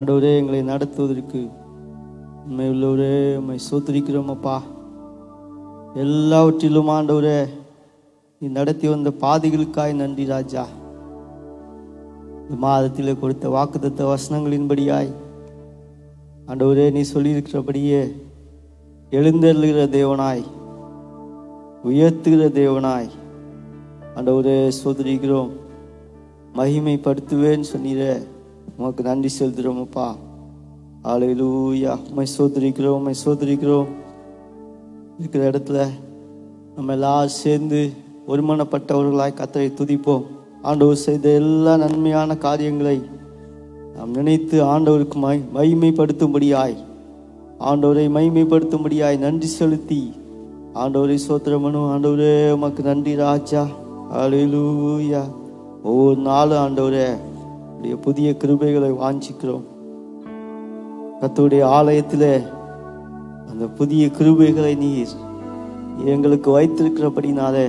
ஆண்டவரே, எங்களை நடத்துவதற்கு உண்மை உள்ளவரே உண்மை சோத்திரிக்கிறோம் அப்பா. எல்லாவற்றிலும் ஆண்டவரே, நீ நடத்தி வந்த பாதைகளுக்காய் நன்றி ராஜா. இந்த மாதத்தில் கொடுத்த வாக்குத்தத்த வசனங்களின்படியாய் ஆண்டவரே, நீ சொல்லியிருக்கிறபடியே எழுந்தருளுகிற தேவனாய், உயர்த்துகிற தேவனாய் ஆண்டவரே சோதரிக்கிறோம். மகிமைப்படுத்துவேன்னு சொன்னீரே, உமக்கு நன்றி செலுத்துகிறோம் அப்பா. அல்லேலூயா. உம்மை சோதரிக்கிறோம், உம்மை சோதரிக்கிறோம். இருக்கிற இடத்துல நம்ம எல்லாரும் சேர்ந்து ஒருமனப்பட்டவர்களாய் கர்த்தரை துதிப்போம். ஆண்டவர் செய்த எல்லா நன்மையான காரியங்களை நாம் நினைத்து ஆண்டவருக்கு மகிமைப்படுத்தும்படியாய், ஆண்டவரை மகிமைப்படுத்தும்படியாய் நன்றி செலுத்தி ஆண்டவரை சோத்திரமனு. ஆண்டவரே உமக்கு நன்றி ராஜா. அல்லேலூயா. ஒவ்வொரு நாளும் ஆண்டவரே புதிய கிருபைகளை வாஞ்சிக்கிறோம். கர்த்தருடைய ஆலயத்தில் அந்த புதிய கிருபைகளை நீர் எங்களுக்கு வைத்திருக்கிறபடினாலே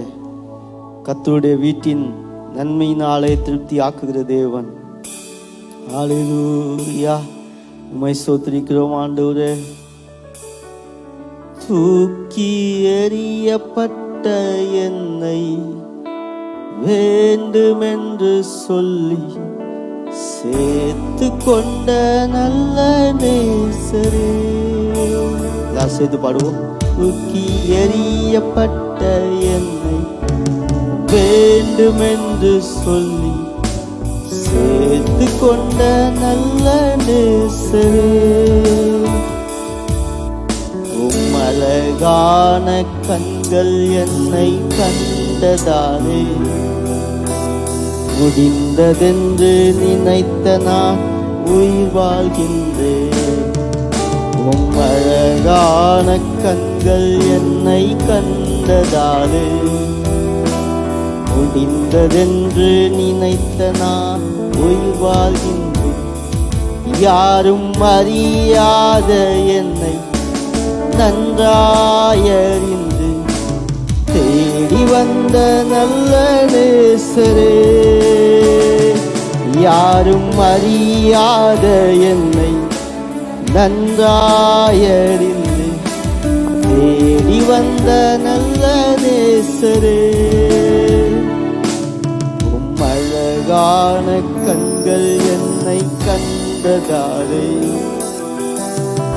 கர்த்தருடைய வீட்டின் நன்மையினாலே திருப்தி ஆக்குகிற தேவன். அல்லேலூயா. உம்மை ஸ்தோத்திரிக்கிறோம் ஆண்டவரே. தூக்கி எறியப்பட்ட என்னை வேண்டுமென்று சொல்லி சேர்த்து கொண்ட நல்ல நேசரே. எல்லாம் சேர்த்து பாடுவோம். தூக்கி எறியப்பட்ட என்னை வேண்டுமென்று சொல்லி சேர்த்து கொண்ட நல்ல நேசரே. அழகான கண்கள் என்னை கண்டதாலே முடிந்ததென்று நினைத்த நான் உயிர் வாழ்கின்றேன். அழகான கண்கள் என்னை கண்டதாலே முடிந்ததென்று நினைத்த நான் உயிர் வாழ்கின்றேன். யாரும் அறியாத என்னை நன்றாயறிந்து தேடி வந்த நல்ல நேசரே. யாரும் அறியாத என்னை நன்றாயறிந்து தேடி வந்த நல்ல நேசரே. அழகான கண்கள் என்னை கண்டதாலே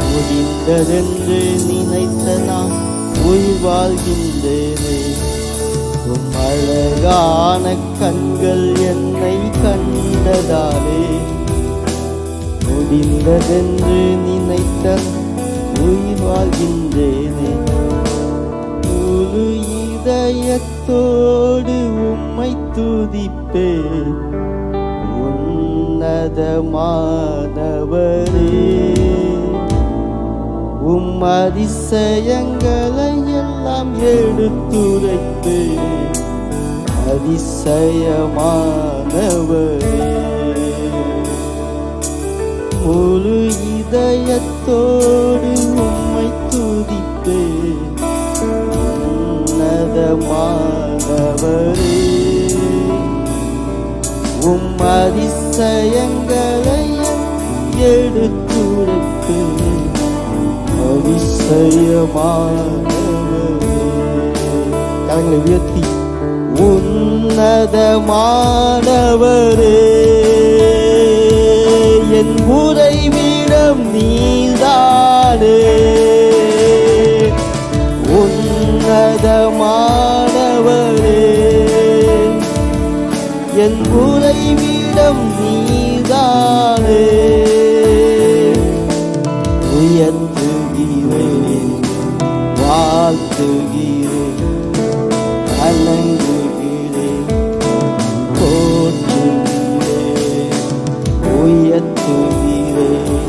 முடிந்ததென்று நினைத்த நான் உயிர் வாழ்கின்றேனே. அழகான கண்கள் என்னை கண்டதாலே முடிந்ததென்று நினைத்த உயிர் வாழ்கின்றேனே. முழு இதயத்தோடு உம்மை துதிப்பேன் உன்னதமானவரே. அதிசயங்களை எல்லாம் எடுத்துரைத்து அதிசயமானவரே. முழு இதயத்தோடு உம்மை துதிப்பேன் உன்னதமானவரே. அதிசயங்களை எடுத்துரைத்து அதிசயமானவரே. கரங்களை உயர்த்தி உன்னதமானவரே. என் உறைவிடம் நீதானே. உன்னதமானவரே. என் உறைவிடம் நீதானே. உயர்த்துகிறேன், வாழ்த்துகிறேன், வணங்குகிறேன், போற்றுகிறேன். உயர்த்துகிறேன்,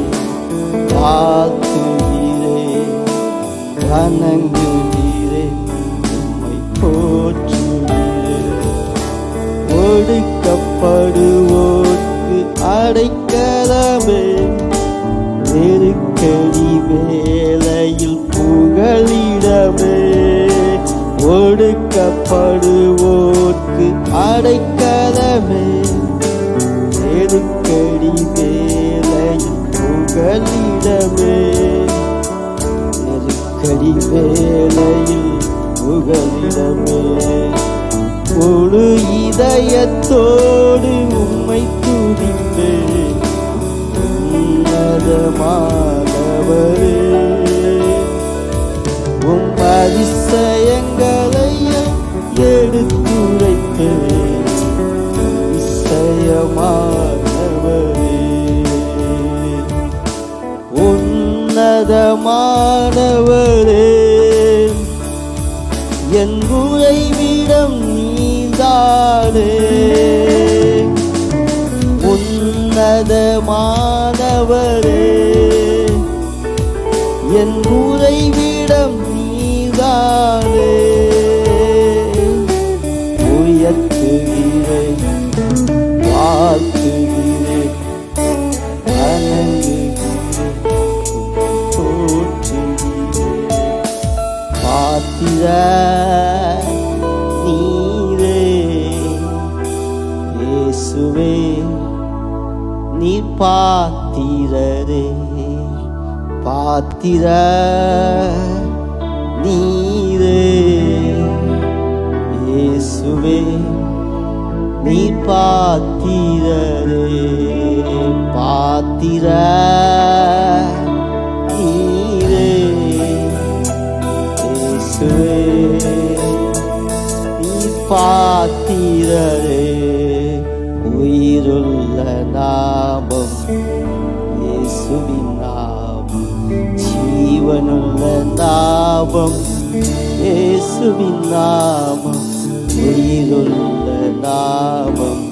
வாழ்த்துகிறேன், வணங்குகிறேன், உம்மை போற்றுகிறேன். ஒடுக்கப்படுவோர்க்கு அடைக்கலமே, நெருக்கடி வேளையில் புகலிடமே. ஒடுக்கப்படுவோர்க்கு அடைக்கலமே, நெருக்கடி வேளையில் புகலிடமே, நெருக்கடி வேளையில் புகலிடமே, முழு இதயத்தோடு உம்மை துதிப்பேன். உன்னதமானவரே, உம் அதிசயங்களை எடுத்துரைப்பேன். அதிசயமானவரே, உன்னதமானவரே, என் உறைவிடம் நீதானே. உன்னதமானவரே, என் உறைவிடம் நீதானே. உயர்த்துகிறேன், வாழ்த்துகிறேன், வணங்குகிறேன், போற்றுகிறேன். பாத்திர நீரே இயேசுவே, நீர் பாத்திரரே. பாத்திர நீரே இயேசுவே, நீர் பாத்திரரே. பாத்திர நீரே இயேசுவே, நீர் பாத்திரரே. உயிருள்ள நாமம் இயேசுவின் நாமம், ஜீவனுள்ள நாமம் இயேசுவின் நாமம். உயிருள்ள நாமம்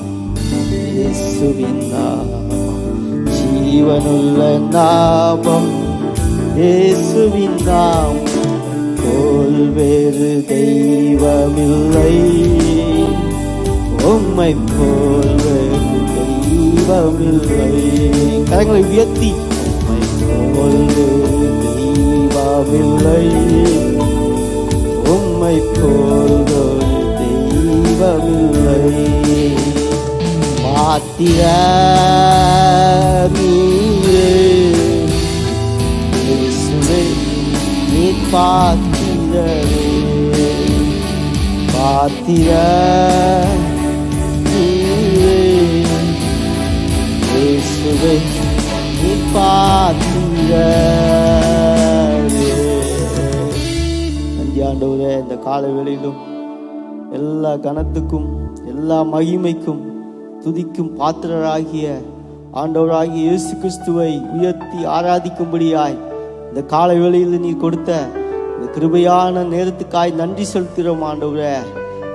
இயேசுவின் நாமம், ஜீவனுள்ள நாமம் இயேசுவின் நாமம். போல் வேறு தெய்வமில்லை, உம்மை போல் வேறு தெய்வமில்லை. கரங்களை உயர்த்தி, உம்மை போல் வேறு தெய்வமில்லை, உம்மை போல் வேறு தெய்வமில்லை. பாத்திர நீரே இயேசுவே, நீர் பாத்திரரே. பாத்திர நீரே இயேசுவே, நீர் பாத்திரரே. நன்றி ஆண்டவரே, இந்த காலை வேளையிலும் எல்லா கனத்துக்கும் எல்லா மகிமைக்கும் துதிக்கும் பாத்திரராகிய ஆண்டவராகிய இயேசு கிறிஸ்துவை உயர்த்தி ஆராதிக்கும்படியாய் இந்த காலை வேளையில் நீர் கொடுத்த இந்த கிருபையான நேரத்துக்காய் நன்றி செலுத்துகிறோம் ஆண்டவரே.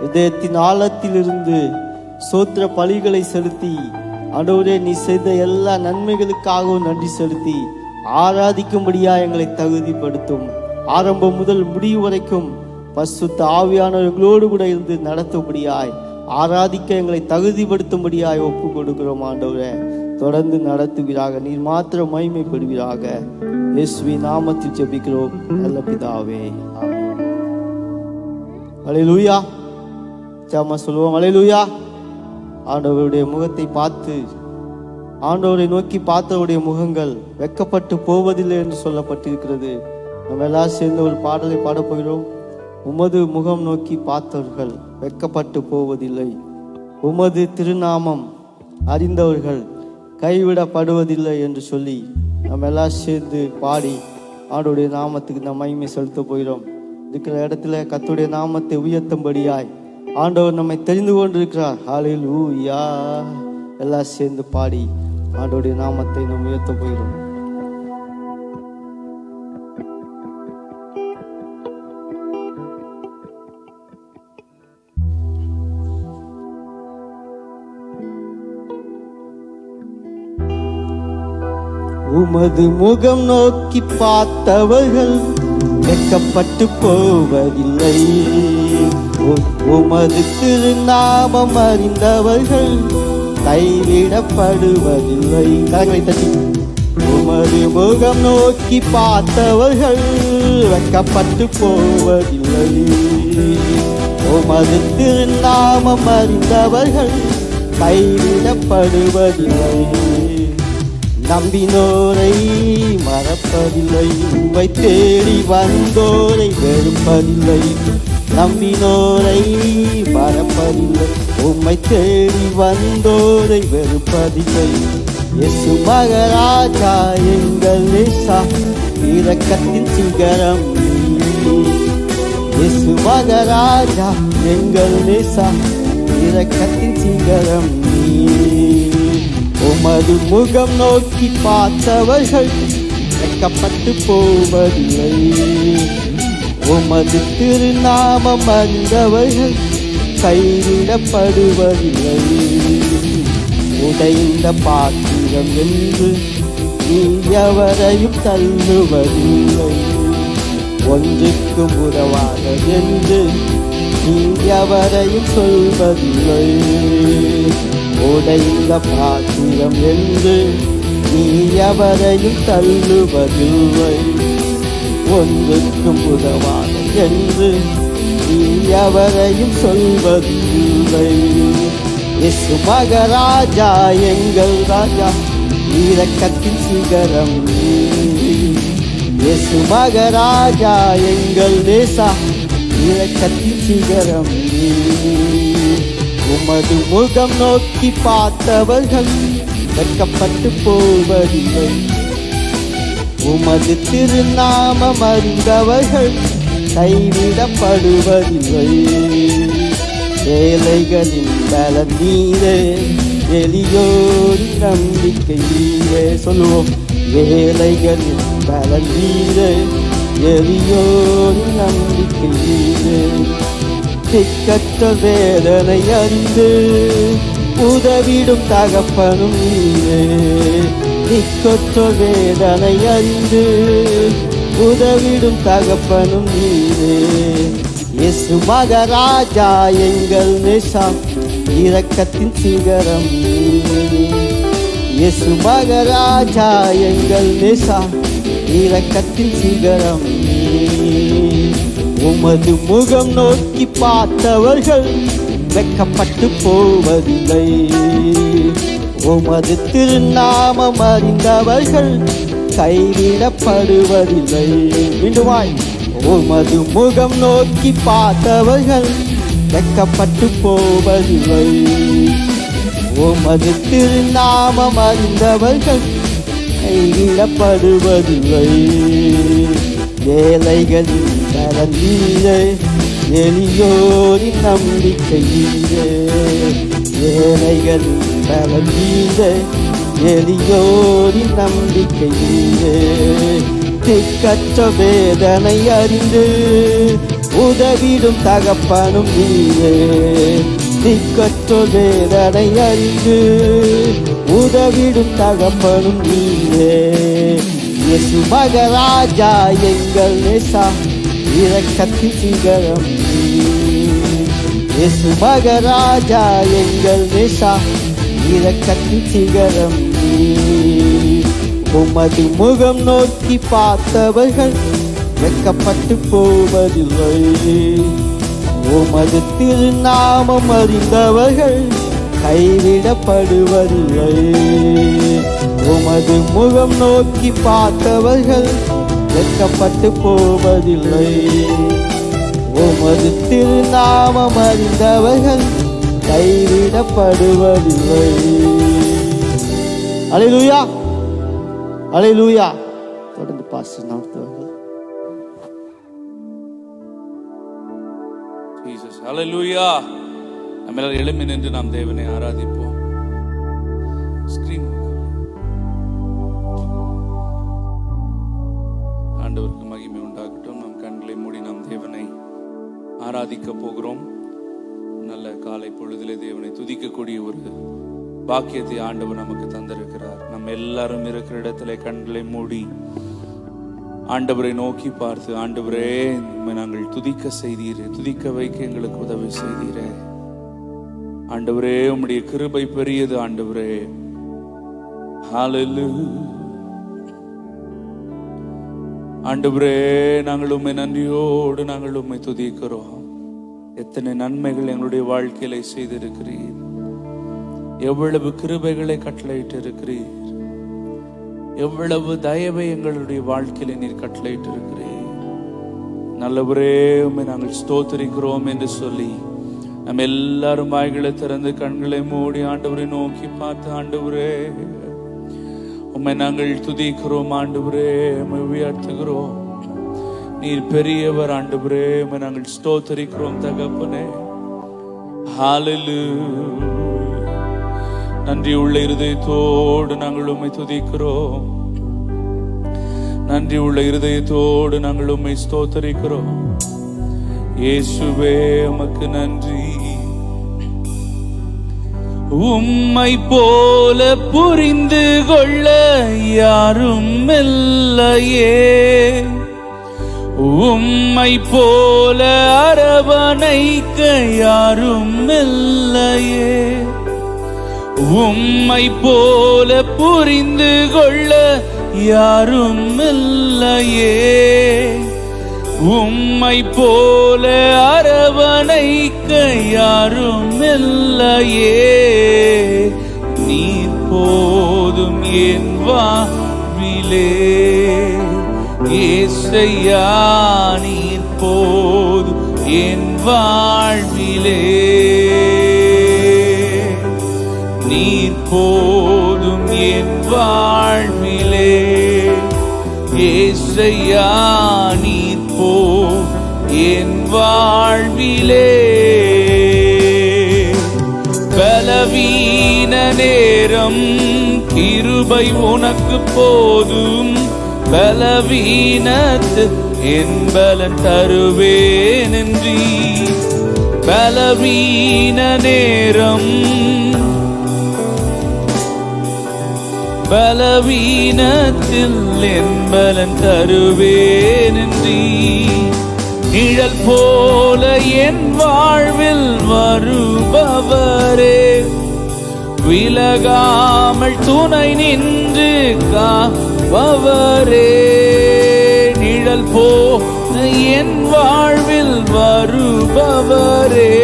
இதயத்தின் ஆழத்திலிருந்து சோத்திர பலிகளை செலுத்தி ஆண்டவரே, நீ செய்த எல்லா நன்மைகளுக்காகவும் நன்றி செலுத்தி ஆராதிக்கும்படியாய் எங்களை தகுதிப்படுத்தும். ஆரம்பம் முதல் முடிவு வரைக்கும் பரிசுத்த ஆவியானவர்களோடு கூட இருந்து நடத்தும்படியாய் ஆராதிக்க எங்களை தகுதிப்படுத்தும்படியாய் ஒப்பு கொடுக்கிறோம் ஆண்டவரே. தொடர்ந்து நடத்துவீராக, நீர் மாத்திரம் மகிமைப்படுவீராக. இயேசுவின் நாமத்தில் ஜெபிக்கிறோம் நல்ல பிதாவே, ஆமென். அல்லேலூயா. ஜெபமா சொல்லுவோம், அல்லேலூயா. ஆண்டவருடைய முகத்தை பார்த்து, ஆண்டவரை நோக்கி பார்த்தவருடைய முகங்கள் வெட்கப்பட்டு போவதில்லை என்று சொல்லப்பட்டிருக்கிறது. நம்ம எல்லாரும் சேர்ந்து ஒரு பாடலை பாடப்போகிறோம். உமது முகம் நோக்கி பார்த்தவர்கள் வெட்கப்பட்டு போவதில்லை, உமது திருநாமம் அறிந்தவர்கள் கைவிடப்படுவதில்லை என்று சொல்லி நம்ம எல்லாம் சேர்ந்து பாடி ஆண்டவருடைய நாமத்துக்கு நம்ம மகிமை செலுத்த போகிறோம். இருக்கிற இடத்துல கர்த்தருடைய நாமத்தை உயர்த்தும்படியாய் ஆண்டவர் நம்மை தெரிந்து கொண்டிருக்கிறார். ஹல்லேலூயா. எல்லாம் சேர்ந்து பாடி ஆண்டவருடைய நாமத்தை நாம் உயர்த்த போகிறோம். உமது முகம் நோக்கி பார்த்தவர்கள் வெட்கப்பட்டு போவதில்லை, உமது திருநாமம் அறிந்தவர்கள் கைவிடப்படுவதில்லை. கரங்களை தட்டி, உமது முகம் நோக்கி பார்த்தவர்கள் வெட்கப்பட்டு போவதில்லை, உமது திருநாமம் அறிந்தவர்கள் கைவிடப்படுவதில்லை. நம்பினோரை மறப்பதில்லை, உம்மை தேடி வந்தோரை வெறுப்பதில்லை. நம்பினோரை மறப்பதில்லை, உம்மை தேடி வந்தோரை வெறுப்பதில்லை. இயேசு மகராஜா எங்கள் நேசா, இரக்கத்தின் சிகரம் நீர். இயேசு மகராஜா எங்கள் நேசா, இரக்கத்தின் சிகரம் நீர். உமது முகம் நோக்கி பார்த்தவர்கள் வெட்கப்பட்டு போவதில்லை. உமது திருநாமம் அறிந்தவர்கள் கைவிடப்படுவதில்லை. உடைந்த பாத்திரம் என்று நீ எவரையும் தள்ளுவதில்லை. ஒன்றுக்கும் உதவாதது என்று நீ எவரையும் சொல்வதில்லை. உடைந்த பாத்திரம் என்று நீ எவரையும் தள்ளுவதில்லை. ஒன்றுக்கும் உதவாதது என்று நீ எவரையும் சொல்வதில்லை. இயேசு மகராஜா எங்கள் ராஜா, இரக்கத்தின் சிகரம் நீர். இயேசு மகராஜா எங்கள் நேசா, இரக்கத்தின் சிகரம் நீர். உமது முகம் நோக்கி பார்த்தவர்கள் வெட்கப்பட்டு போவதில்லை. உமது திருநாமம் அறிந்தவர்கள் கைவிடப்படுவதில்லை. ஏழைகளின் பலன் நீரே, எளியோரின் நம்பிக்கை நீரே. சொல்லுவோம், ஏழைகளின் பலன் நீரே, எளியோரின் நம்பிக்கை நீரே. திக்கற்ற வேதனை அறிந்து உதவிடும் தகப்பனும் நீரே. திக்கற்ற வேதனை அறிந்து உதவிடும் தகப்பனும் நீரே. இயேசு மகராஜா எங்கள் நேசா, இரக்கத்தின் சிகரம் நீர். இயேசு மகராஜா எங்கள் நேசா, இரக்கத்தின் சிகரம் நீர். உமது முகம் நோக்கி பார்த்தவர்கள் வெட்கப்பட்டு போவதில்லை. உமது திருநாமம் அறிந்தவர்கள் கைவிடப்படுவதில்லை. மீண்டுமாய், உமது முகம் நோக்கி பார்த்தவர்கள் வெட்கப்பட்டு போவதில்லை. உமது திருநாமம் அறிந்தவர்கள் கைவிடப்படுவதில்லை. ஏழைகளின் பலன் நீரே, எளியோரின் நம்பிக்கை நீரே. ஏழைகளின் பலன் நீரே, எளியோரின் நம்பிக்கை நீரே. திக்கற்ற வேதனை அறிந்து உதவிடும் தகப்பனும் நீரே. திக்கற்ற வேதனை அறிந்து உதவிடும் தகப்பனும் நீரே. இயேசு மகராஜா எங்கள் நேசா, இரக்கத்தின் சிகரம் நீர். இயேசு மகராஜா எங்கள் நேசா, இரக்கத்தின் சிகரம் நீர். உமது முகம் நோக்கி பார்த்தவர்கள் வெட்கப்பட்டு போவதில்லை. உமது திருநாமம் அறிந்தவர்கள் கைவிடப்படுவதில்லை. உமது முகம் நோக்கி பார்த்தவர்கள் வெட்கப்பட்டு போவதில்லை. உமது திருநாமம் அறிந்தவர்கள் கைவிடப்படுவதில்லை. அல்லேலூயா, அல்லேலூயா. தொடர்ந்து பாஸ்டர் நடத்துவார்கள். ஜீசஸ், அல்லேலூயா. நம்ம எல்லாரும் எழும்பி நின்று நாம் தேவனை ஆராதிப்போம். ஸ்கிரீன் ஆண்டவருக்கு மகிமை உண்டாகட்டும். நம் கண்களை மூடி நாம் தேவனை ஆராதிக்க போகிறோம். நல்ல காலை பொழுதிலே தேவனை துதிக்கக்கூடிய ஒரு பாக்கியத்தை ஆண்டவர் நமக்கு தந்திருக்கிறார். நம்ம எல்லாரும் இருக்கிற இடத்துல கண்களை மூடி ஆண்டவரை நோக்கி பார்த்து, ஆண்டவரே நாங்கள் துதிக்க செய்தீரே, துதிக்க வைக்க எங்களுக்கு உதவி செய்தீரே. ஆண்டவரே உம்முடைய கிருபை பெரியது. ஆண்டவரே, ஹல்லேலூயா. ஆண்டவரே, நாங்கள் உம்மை நன்றியோடு நாங்கள் உம்மை துதிக்கிறோம். எத்தனை நன்மைகள் எங்களுடைய வாழ்க்கையில செய்திருக்கிறீர், எவ்வளவு கிருபைகளை கட்டளையிட்டு இருக்கிறீர். எவ்வளவு தயவை எங்களுடைய வாழ்க்கையில நீர் கட்டளையிட்டு இருக்கிறேன். நல்லவரே, உம்மை நாங்கள் ஸ்தோத்திரிக்கிறோம் என்று சொல்லி நம்ம எல்லாரும் வாய்களை திறந்து கண்களை மூடி ஆண்டவரை நோக்கி பார்த்து, ஆண்டவரே உம்மை நாங்கள் துதிக்கிறோம், ஆண்டவரே உம்மை உயர்த்துகிறோம். நீர் பெரியவர் ஆண்டவரே, உம்மை நாங்கள் ஸ்தோத்திரிக்கிறோம் தகப்பனே. ஹல்லேலூயா. நன்றி உள்ள இருதயத்தோடு நாங்கள் உம்மை துதிக்கிறோம். நன்றி உள்ள இருதயத்தோடு நாங்கள் உம்மை ஸ்தோத்திரிக்கிறோம். இயேசுவே உமக்கு நன்றி. உம்மை போல புரிந்து கொள்ள யாரும் இல்லையே, உம்மை போல அரவணைக்க யாரும் இல்லையே, உம்மை போல புரிந்து கொள்ள யாரும் இல்லையே, உம்மை போல அரவணைக்க யாரும் இல்லையே. நீர் போதும் என் வாழ்விலே இயேசையா, நீர் போதும் என் வாழ்விலே, நீர் போதும் என் வாழ்விலே இயேசையா, நீர் போதும் என் வாழ்விலே. பலவீன நேரம் கிருபை உனக்கு போதும், பலவீனத்து என் பலன் தருவேன் என்றீ. பலவீன நேரம் பலவீனத்தில் என் பலன் தருவேன் என்றீ. நிழல் போல என் வாழ்வில் வருபவரே, விலகாமல் துணை நின்று காப்பவரே. நிழல் போல என் வாழ்வில் வருபவரே,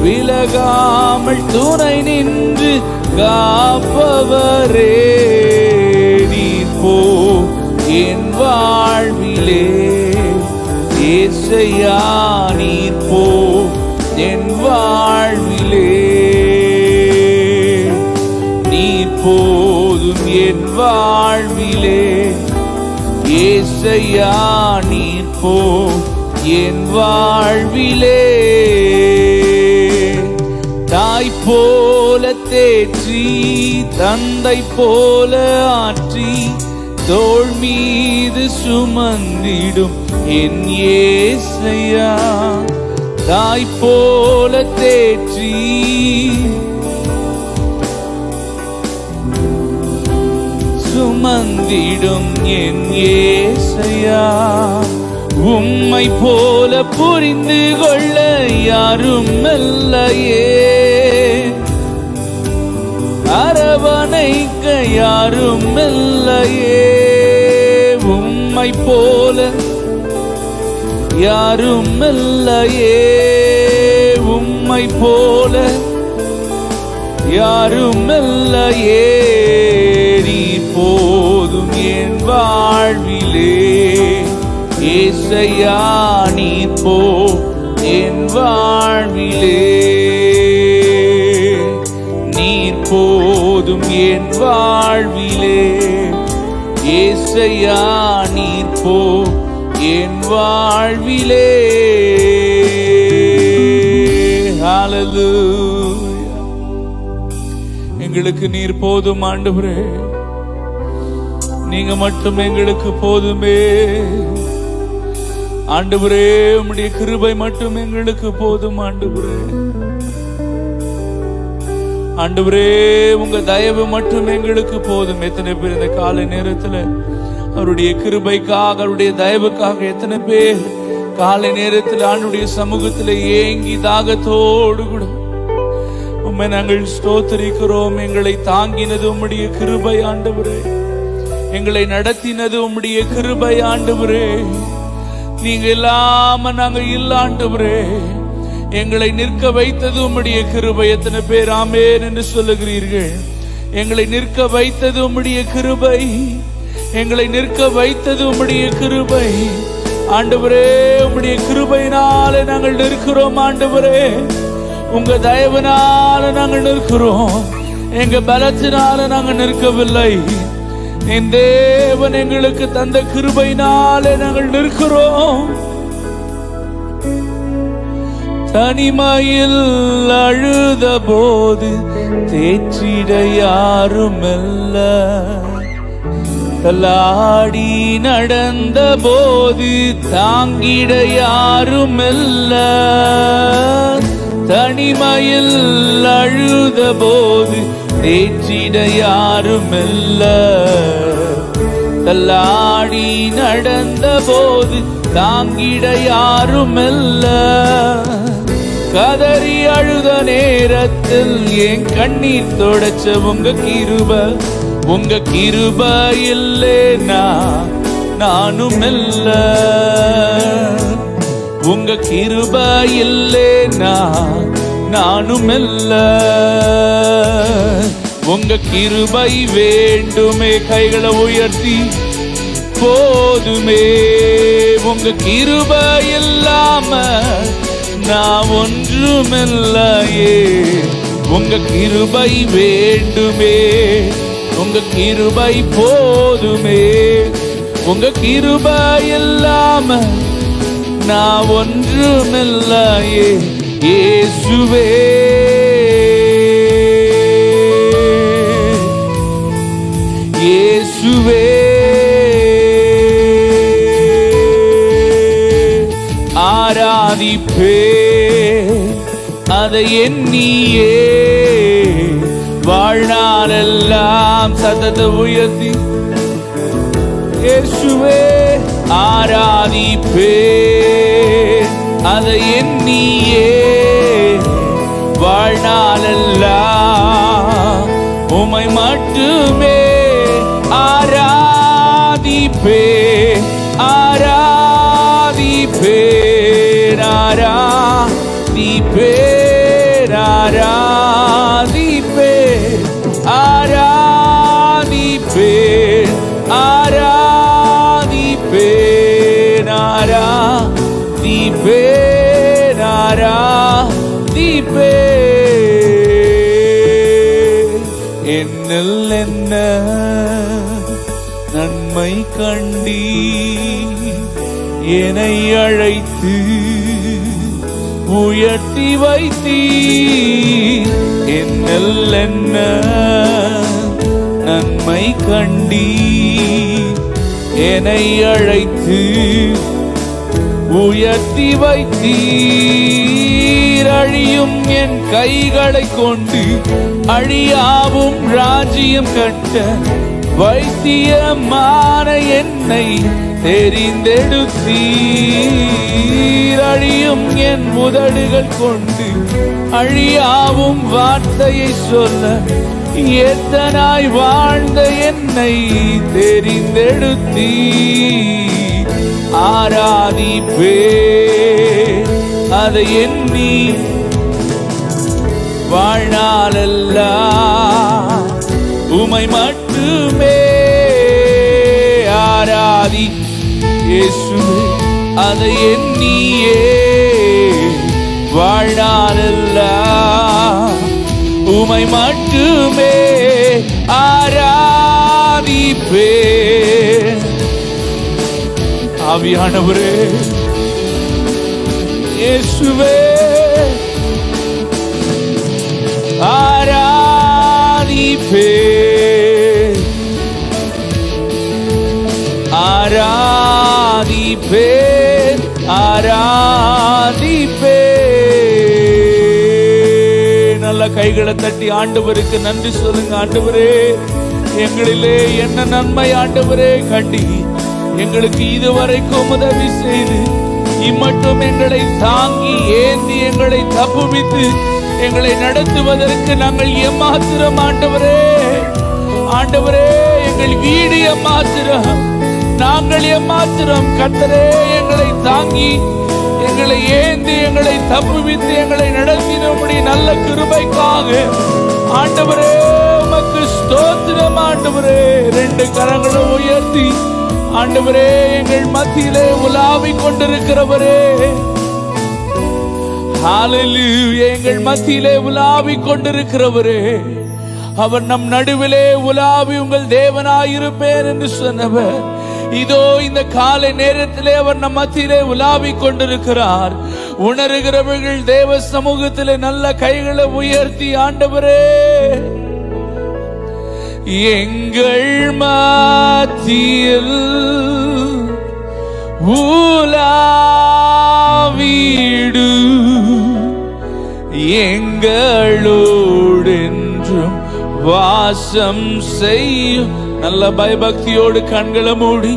விலகாமல் துணை நின்று காப்பவரே. நீர் போ என் வாழ்விலே இயேசையா, நீர் போ என் வாழ்விலே, நீர் போதும் என் வாழ்விலே இயேசையா, நீர் போ என் வாழ்விலே. தாய் போல தேற்றி தந்தை போல ஆற்றி தோள் மீது சுமந்திடும் என் இயேசையா. தாய் போல தேற்றி சுமந்திடும் என் இயேசையா. உம்மை போல புரிந்து கொள்ள யாரும் இல்லையே, அரவணைக்க யாரும் இல்லையே. உம்மை போல யாரும் இல்லையே, உம்மை போல யாரும் இல்லையே. நீர் போதும் என் வாழ்விலே இயேசையா, நீர் போ என் வாழ்விலே, நீர் போதும் என் வாழ்விலே இயேசையா, நீர் போ என் வாழ்விலே. ஹல்லேலூயா. எங்களுக்கு நீர் போதும் ஆண்டவரே, நீங்க மட்டும் எங்களுக்கு போதுமே ஆண்டவரே. உம்முடைய கிருபை மட்டும் எங்களுக்கு போதும் ஆண்டவரே. ஆண்டவரே, உங்க தயவு மட்டும் எங்களுக்கு போதும். எத்தனை பேர் இந்த காலை நேரத்துல அவருடைய கிருபைக்காக, அவருடைய தயவுக்காக எத்தனை பேர் காலை நேரத்தில் ஆண்டுடைய சமூகத்தில் ஏங்கி தாகத்தோடு கூட உம்மை நாங்கள் ஸ்தோத்திரிக்கிறோம். எங்களை தாங்கினது உம்முடைய கிருபை ஆண்டவரே, எங்களை நடத்தினது உம்முடைய கிருபை ஆண்டவரே. நீங்க இல்லாம நாங்க இல்ல ஆண்டவரே, எங்களை நிற்க வைத்தது உம்முடைய கிருபை. எத்தனை பேர் ஆமென் என்று சொல்லுகிறீர்கள்? எங்களை நிற்க வைத்தது உம்முடைய கிருபை, எங்களை நிற்க வைத்தது உம்முடைய கிருபை. ஆண்டவரே, உம்முடைய கிருபையினால நாங்கள் நிற்கிறோம். ஆண்டவரே, உங்க தயவினால நாங்கள் நிற்கிறோம். எங்க பலத்தினால நாங்கள் நிற்கவில்லை. என் தேவன் எங்களுக்கு தந்த கிருபையினாலே நாங்கள் நிற்கிறோம். தனிமையில் அழுத போது தேற்றிட யாரும் இல்ல, தள்ளாடி நடந்த போது தாங்கிட யாரும் இல்ல. தனிமையில் அழுத போது தேற்றிட யாரும் இல்ல, தள்ளாடி நடந்த போது தாங்கிட யாரும் இல்ல. கதறி அழுத நேரத்தில் என் கண்ணீர் தொடச்ச உங்க கிருபை, உங்க கிருபை இல்லேனா நானும் இல்ல. உங்க கிருபை இல்லேனா நானும் இல்ல. உங்க கிருபை வேண்டுமே, கைகளை உயர்த்தி போதுமே. உங்க கிருபை இல்லாம நான் ஒன்றுமில்லையே. உங்க கிருபை வேண்டுமே, உங்க கிருபை போதுமே. உங்க கிருபை இல்லாம நான் ஒன்றுமில்லையே. இயேசுவே, இயேசுவே, ஆராதிப்பே அதை எண்ணியே. வாழ்நாளெல்லாம் சத்தத்தை உயர்த்தி இயேசுவே ஆராதிப்பே அதை எண்ணியே. வாழ்நாளெல்லாம் உம்மை மட்டுமே ஆராதிப்பே, ஆராதிப்பே, ஆராதிப்பே, ஆராதிப்பே, ஆராதிப்பே, ஆராதிப்பே, ஆராதிப்பே, ஆராதிப்பே. என்னில் என்ன நன்மை கண்டி என்னை அழைத்து உயர்த்தி வைத்தீ. என்னில் என்ன நன்மை கண்டி என்னை அழைத்து உயர்த்தி வைத்தீர். அழியும் என் கைகளை கொண்டு அழியாவும் ராஜ்யம் கட்ட வைத்தியமான என்னை தெரிந்தெடுத்தீர். அழியும் என் உதடுகள் கொண்டு அழியாவும் வார்த்தையை சொல்ல எத்தனாய் வாழ்ந்த என்னை தெரிந்தெடுத்தீர். ஆராதிப்பே அதை எண்ணி வாழ்நாளெல்லாம் உமை மட்டுமே ஆராதி. இயேசுவே அதை எண்ணியே வாழ்நாளெல்லாம் உமை மட்டுமே ஆராதிப்பே. ஆவியானவரே, இயேசுவே ஆராதிப்பே, ஆராதிப்பே, ஆராதிப்பே. நல்ல கைகளை தட்டி ஆண்டவருக்கு நன்றி சொல்லுங்க. ஆண்டவரே, எங்களிலே என்ன நன்மை ஆண்டவரே கண்டி எங்களுக்கு இதுவரைக்கும் உதவி செய்து இம்மட்டும் எங்களை தாங்கி ஏந்தி எங்களை தப்புவித்து எங்களை நடத்துவதற்கு நாங்கள் எம்மாத்திரம் ஆண்டவரே. ஆண்டவரே, எங்கள் வீடு எம்மாத்திரம், நாங்கள் எம்மாத்திரம். கர்த்தரே, எங்களை தாங்கி எங்களை ஏந்தி எங்களை தப்புவித்து எங்களை நடத்தின உம்முடைய நல்ல கிருபைக்காக ஆண்டவரே உமக்கு உமக்கு ஸ்தோத்திரம் ஆண்டவரே. ரெண்டு கரங்களை உயர்த்தி ஆண்டவரே எங்கள் மத்தியிலே உலாவிக் கொண்டிருக்கிறவரே, ஹalleluya, எங்கள் மத்தியிலே உலாவிக் கொண்டிருக்கிறவரே, அவர் நம் நடுவிலே உலாவி உங்கள் தேவனாயிருப்பேன் என்று சொன்னவர், இதோ இந்த காலை நேரத்திலே அவர் நம் மத்தியிலே உலாவிக் கொண்டிருக்கிறார். உணர்கிறவர்கள் தேவ சமூகத்திலே நல்ல கைகளை உயர்த்தி ஆண்டவரே எங்கள் மத்தியில் உலாவிடு, எங்களோடென்றும் வாசம் செய்யும். நல்ல பயபக்தியோடு கண்களை மூடி,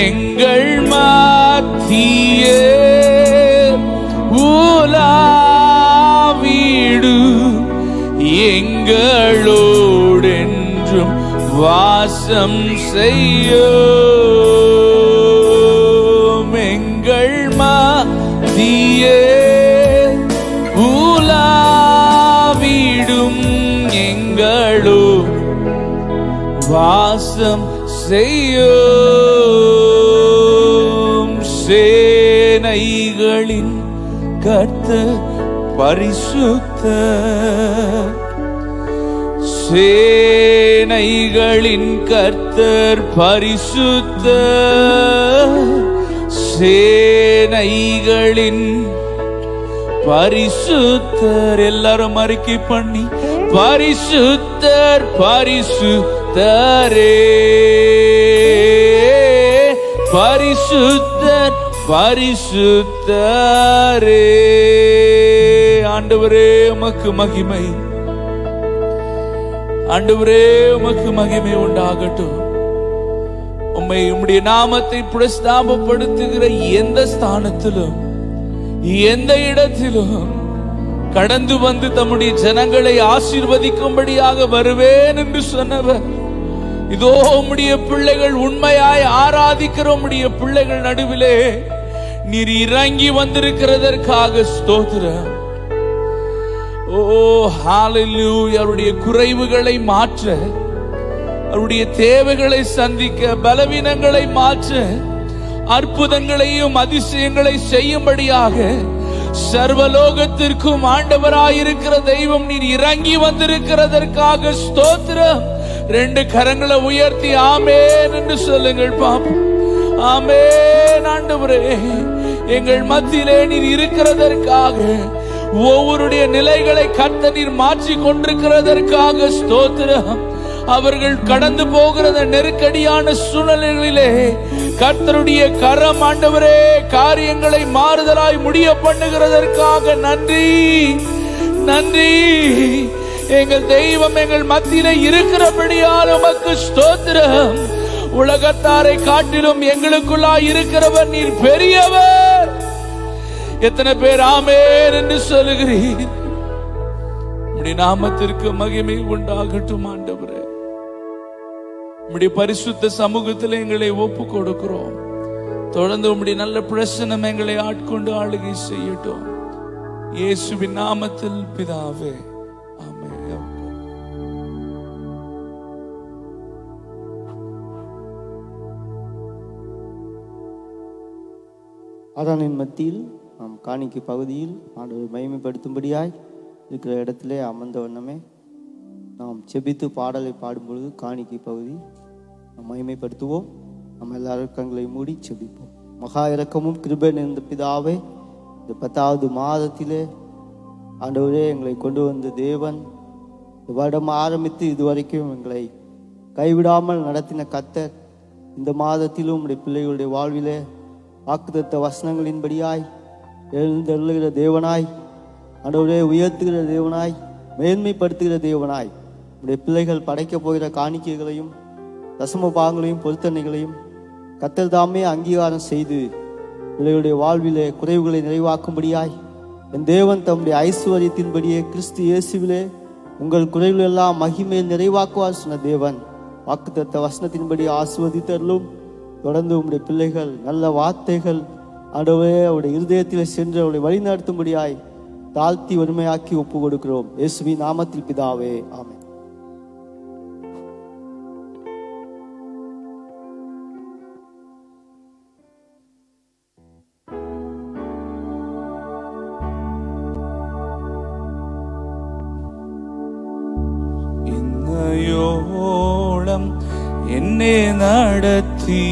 எங்கள் மத்தியே உலாவிடு, எங்களோடென்றும் வாசம் செய்யும். எங்கள் மத்தியே உலாவிடும், எங்களோ வாசம் செய்யும். சேனைகளின் கர்த்தர் பரிசுத்தர், சேனைகளின் கர்த்தர் பரிசுத்தர், சேனைகளின் பரிசுத்தர். எல்லாரும் அறிக்கை பண்ணி, பரிசுத்தர் பரிசுத்தரே, பரிசுத்தர் பரிசுத்தரே. ஆண்டவரே உமக்கு மகிமை, ஆண்டவரே உமக்கு மகிமை உண்டாகட்டும். உம்மை உம்முடைய நாமத்தை பிரஸ்தாபப்படுத்துகிற எந்த ஸ்தானத்திலும் எந்த இடத்திலும் கடந்து வந்து தம்முடைய ஜனங்களை ஆசீர்வதிக்கும்படியாக வருவேன் என்று சொன்னவர், இதோ உம்முடைய பிள்ளைகள் உண்மையாய் ஆராதிக்கிற உம்முடைய பிள்ளைகள் நடுவிலே நீர் இறங்கி வந்திருக்கிறதற்காக ஸ்தோத்திரம். ஓ ஹalleluya. அவருடைய குறைவுகளை மாற்ற, அவருடைய தேவைகளை சந்திக்க, பலவீனங்களை மாற்ற, அற்புதங்களையும் அதிசயங்களை செய்யும்படியாக சர்வலோகத்திற்கும் ஆண்டவராயிருக்கிற தெய்வம் நீர் இறங்கி வந்திருக்கிறதற்காக ஸ்தோத்திரம். ரெண்டு கரங்களை உயர்த்தி ஆமென் என்று சொல்லுங்கள் பாப்போம். ஆமென். ஆண்டவரே எங்கள் மத்தியிலே நீர் இருக்கிறதற்காக, ஒவ்வொருடைய நிலைகளை கர்த்தர் நீர் மாற்றி கொண்டிருக்கிறதற்காக ஸ்தோத்திரம். அவர்கள் கடந்து போகிற நெருக்கடியான சூழ்நிலைகளிலே கர்த்தருடைய கரம் ஆண்டவரே காரியங்களை மாறுதலாய் முடிய பண்ணுகிறதற்காக நன்றி, நன்றி. எங்கள் தெய்வம் எங்கள் மத்தியிலே இருக்கிறபடியால் உமக்கு ஸ்தோத்திரம். உலகத்தாரை காட்டிலும் எங்களுக்குள்ளாய் இருக்கிறவர் நீர் பெரியவர். எத்தனை பேர் ஆமென் என்று சொல்லுகிறீர்? உம்முடைய நாமத்திற்கு மகிமை உண்டாகட்டும் ஆண்டவரே. உம்முடைய பரிசுத்த சமூகத்தில் எங்களை ஒப்பு கொடுக்கிறோம். தொடர்ந்து உம்முடைய நல்ல பிரசன்னம் எங்களை ஆட்கொண்டு ஆளுகை செய்யட்டும். இயேசுவின் நாமத்தில் பிதாவே, ஆமென். ஆராதனையின் மத்தியில் நாம் காணிக்கை பகுதியில் ஆண்டவரை மகிமைப்படுத்தும்படியாய் இருக்கிற இடத்திலே அமர்ந்த வண்ணமே நாம் செபித்து பாடலை பாடும்பொழுது காணிக்கை பகுதி நாம் மகிமைப்படுத்துவோம். நம்ம எல்லாரும் கண்களை மூடி செபிப்போம். மகா இரக்கமும் கிருபை நிறைந்த பிதாவே, இந்த 10வது மாதத்திலே ஆண்டவரே எங்களை கொண்டு வந்த தேவன், இந்த வருடம் ஆரம்பித்து இதுவரைக்கும் எங்களை கைவிடாமல் நடத்தின கர்த்தர், இந்த மாதத்திலும் உம்முடைய பிள்ளைகளுடைய வாழ்விலே வாக்குத்தத்த வசனங்களின்படியாய் எழுந்தருளுகிற தேவனாய், ஆண்டவரே உயர்த்துகிற தேவனாய், மேன்மைப்படுத்துகிற தேவனாய், உடைய பிள்ளைகள் படைக்கப் போகிற காணிக்கைகளையும் தசம பாகங்களையும் பொருத்தனைகளையும் கர்த்தர் தாமே அங்கீகாரம் செய்து பிள்ளைகளுடைய வாழ்விலே குறைவுகளை நிறைவாக்கும்படியாய், என் தேவன் தம்முடைய ஐஸ்வர்யத்தின்படியே கிறிஸ்து இயேசுவிலே உங்கள் குறைவுகள் எல்லாம் மகிமையில் நிறைவாக்குவார் சொன்ன தேவன் வாக்குத்தத்த வசனத்தின்படி ஆசீர்வதித்தருளும். தொடர்ந்து உம்முடைய பிள்ளைகள் நல்ல வார்த்தைகள் ஆண்டவரே அவருடைய இருதயத்தில் சென்று அவருடைய வழிநடத்தும்படியாய் தாழ்த்தி வறுமையாக்கி ஒப்பு கொடுக்கிறோம். இயேசுவின் நாமத்தில் பிதாவே, ஆமென். என்னை நடத்தி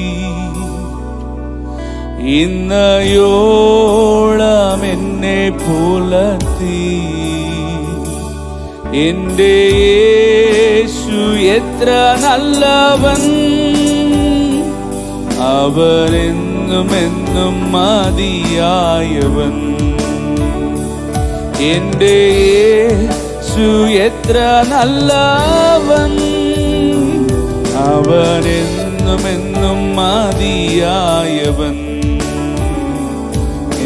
ഇന്നയോളം എന്നെ പുലർത്തി എന്റെ യേശു എത്ര നല്ലവൻ അവനെന്നും എന്നും മതിയായവൻ എന്റെ യേശു എത്ര നല്ലവൻ അവനെന്നും എന്നും മതിയായവൻ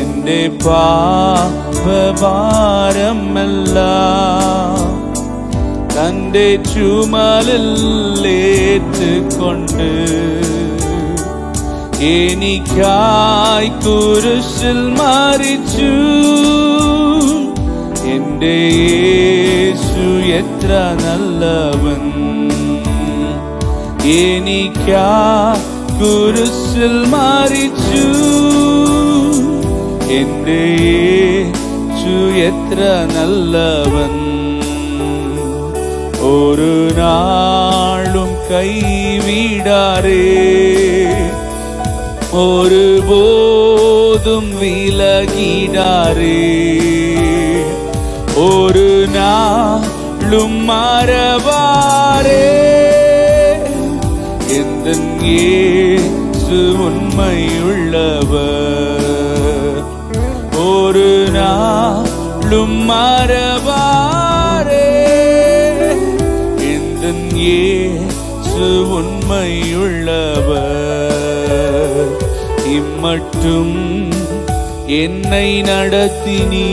എന്റെ പാപഭാരമെല്ലാം തന്റെ ചുമലിൽ ഏറ്റുകൊണ്ട് എനിക്കായി കുരിശിൽ മരിച്ചു എന്റെ യേശു എത്ര നല്ലവൻ എനിക്കായി കുരിശിൽ മരിച്ചു എന്റെ യേശു എത്ര നല്ലവൻ ഒരു നാളും കൈവിടാരേ ഒരുപോതും വിലകിടാരേ ഒരു നാളും മറവാരേ എന്തൻ യേശു ഉണ്மையுள்ளவர் ஒரு நாளும் மறவாரே எந்தன் യേശു உண்மையுள்ளவர் இம்மட்டும் என்னை நடத்தினீ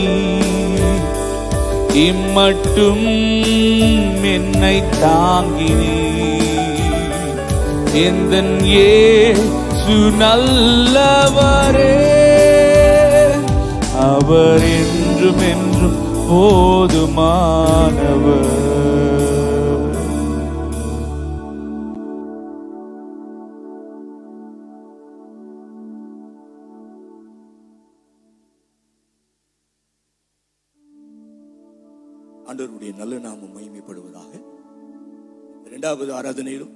இம்மட்டும் என்னை தாங்கினீ எந்தன் യേശു நல்லவரே அவர் என்றும் என்றும் போதுமானவர். ஆண்டவருடைய நல்ல நாமம் மகிமைப்படுவதாக. இரண்டாவது ஆராதனையிலும்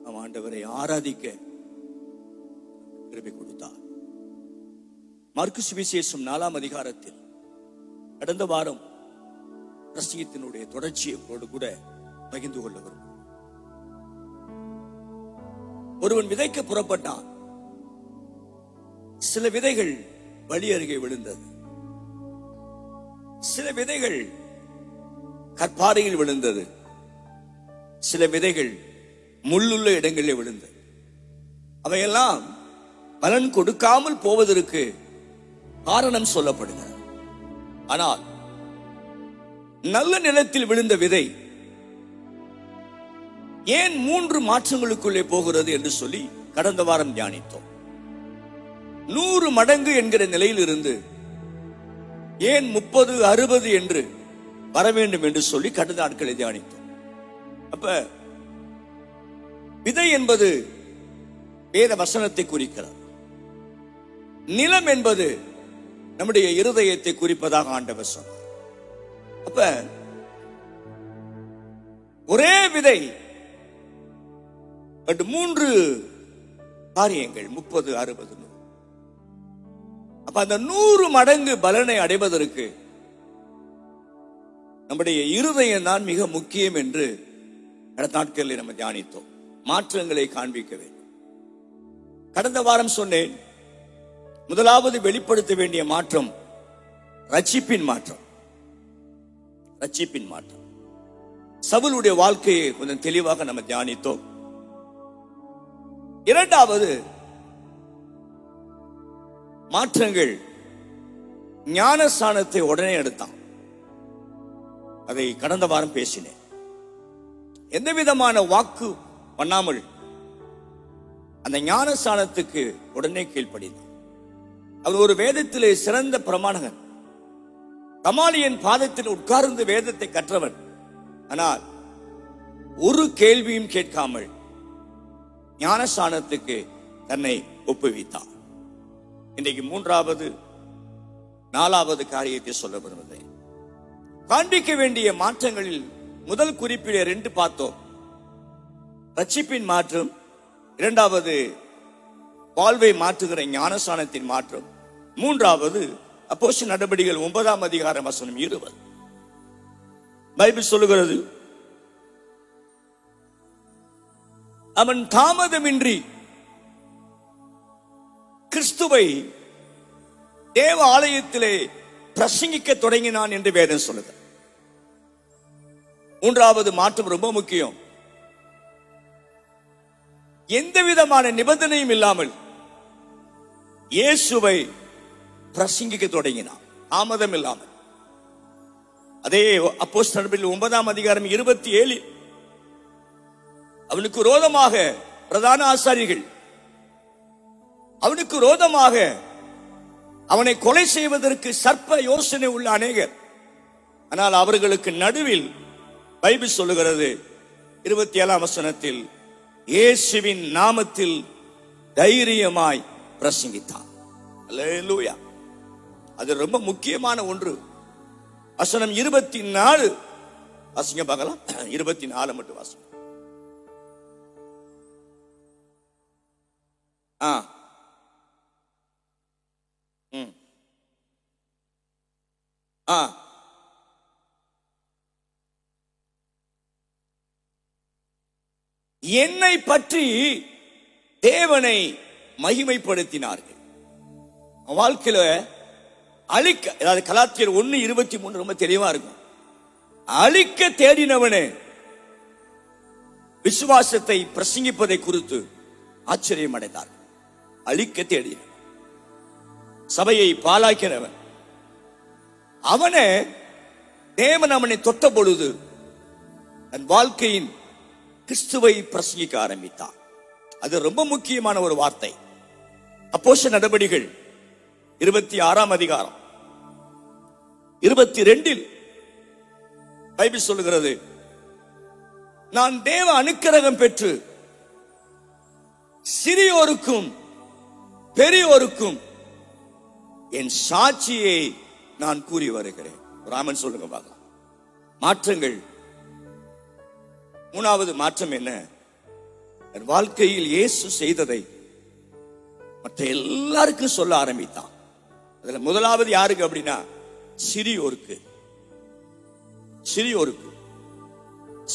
நாம் ஆண்டவரை ஆராதிக்க கிருபை கொடுத்தார். மார்க்கு சுவிசேஷம் 4ஆம் அதிகாரத்தில் கடந்த வாரம் பிரசங்கத்தினுடைய தொடர்ச்சியோடு கூட பகிர்ந்து கொள்ள வரும். ஒருவன் விதைக்க புறப்பட்டான். சில விதைகள் வழி அருகே விழுந்தது, சில விதைகள் கற்பாறையில் விழுந்தது, சில விதைகள் முள்ளுள்ள இடங்களில் விழுந்தது. அவையெல்லாம் பலன் கொடுக்காமல் போவதற்கு காரணம் சொல்லப்படுகிறது. ஆனால் நல்ல நிலத்தில் விழுந்த விதை ஏன் 3 மாற்றங்களுக்குள்ளே போகிறது என்று சொல்லி கடந்த வாரம் தியானித்தோம். 100 மடங்கு என்கிற நிலையில் இருந்து ஏன் 30, 60 என்று வர வேண்டும் என்று சொல்லி கடந்த நாட்களை தியானித்தோம். அப்ப விதை என்பது வேத வசனத்தை குறிக்கிறது. நிலம் என்பது நம்முடைய இருதயத்தை குறிப்பதாக ஆண்டவர் சொன்னார். அப்ப ஒரே விதை 3 காரியங்கள் 30, 60, 100. அப்ப அந்த 100 மடங்கு பலனை அடைவதற்கு நம்முடைய இருதயம் தான் மிக முக்கியம் என்று கடந்த நாட்களில் நம்ம தியானித்தோம். மாற்றங்களை காண்பிக்க வேண்டும். கடந்த வாரம் சொன்னேன், முதலாவது வெளிப்படுத்த வேண்டிய மாற்றம் ரட்சிப்பின் மாற்றம். ரட்சிப்பின் மாற்றம். சவுலுடைய வாழ்க்கையை கொஞ்சம் தெளிவாக நம்ம தியானித்தோம். இரண்டாவது மாற்றங்கள் ஞானஸ்நானத்தை உடனே எடுத்தான். அதை கடந்த வாரம் பேசினேன். எந்த விதமான வாக்கு பண்ணாமல் அந்த ஞானஸ்நானத்துக்கு உடனே கீழ்ப்படிந்தான். அவர் ஒரு வேதத்திலே சிறந்த பிரமாணகன். கமாலியன் பாதத்தில் உட்கார்ந்து வேதத்தை கற்றவன். ஆனால் ஒரு கேள்வியும் கேட்காமல் ஞானஸ்நானத்துக்கு தன்னை ஒப்புவித்தார். இன்றைக்கு 3வது 4வது காரியத்தை சொல்ல விரும்புகிறேன். காண்பிக்க வேண்டிய மாற்றங்களில் முதல் குறிப்பிட 2 பார்த்தோம். ரட்சிப்பின் மாற்றம், இரண்டாவது வாழ்வை மாற்றுகிற ஞானஸ்நானத்தின் மாற்றம், மூன்றாவது அப்போஸ்தலர் நடபடிகள் 9ஆம் அதிகாரம் வசனம் 20. பைபிள் சொல்லுகிறது, அவன் தாமதமின்றி கிறிஸ்துவை தேவ ஆலயத்திலே பிரசங்கிக்க தொடங்கினான் என்று வேதம் சொல்லுது. மூன்றாவது மாற்றம் ரொம்ப முக்கியம். எந்த விதமான நிபந்தனையும் இல்லாமல் இயேசுவை பிரசங்கிக்க தொடங்கினான், தாமதம் இல்லாமல். அதே அப்போஸ்தலர் நடபடிகள் 9ஆம் அதிகாரம் 27 அவனுக்கு விரோதமாக பிரதான ஆசாரிகள், அவனுக்கு விரோதமாக அவனை கொலை செய்வதற்கு சர்ப்ப யோசனை உள்ள அநேகர். ஆனால் அவர்களுக்கு நடுவில் பைபிள் சொல்லுகிறது 27ஆம் வசனத்தில், இயேசுவின் நாமத்தில் தைரியமாய் பிரசங்கித்தான். அல்லேலூயா. அது ரொம்ப முக்கியமான ஒன்று. வசனம் 24 வாசிங்க பார்க்கலாம். 24 மட்டும் வாசிங்க. என்னை பற்றி தேவனை மகிமைப்படுத்தினார்கள். வாழ்க்கையில அழிக்க, அதாவது கலாத்தியர் 1:23 ரொம்ப தெளிவா இருக்கும். அழிக்க தேடினவனே விசுவாசத்தை பிரசங்கிப்பதை குறித்து ஆச்சரியம் அடைந்தார். அழிக்க தேடினவன், சபையை பாழாக்கினவன், அவனே தேவன் அவனை தொட்ட பொழுது தன் வாழ்க்கையின் கிறிஸ்துவை பிரசங்கிக்க ஆரம்பித்தார். அது ரொம்ப முக்கியமான ஒரு வார்த்தை. அப்போஸ்தலர் நடபடிகள் 26ஆம் அதிகாரம் 22 பைபிள் சொல்லுகிறது, நான் தேவ அனுக்கிரகம் பெற்று சிறியோருக்கும் பெரியோருக்கும் என் சாட்சியை நான் கூறி வருகிறேன். ராமன் சொல்லுங்க பார்க்கலாம். மாற்றங்கள். மூணாவது மாற்றம் என்ன? என் வாழ்க்கையில் இயேசு செய்ததை மற்ற எல்லாருக்கும் சொல்ல ஆரம்பித்தான். அதுல முதலாவது யாருக்கு அப்படின்னா சிறியோருக்கு. சிறியோருக்கு,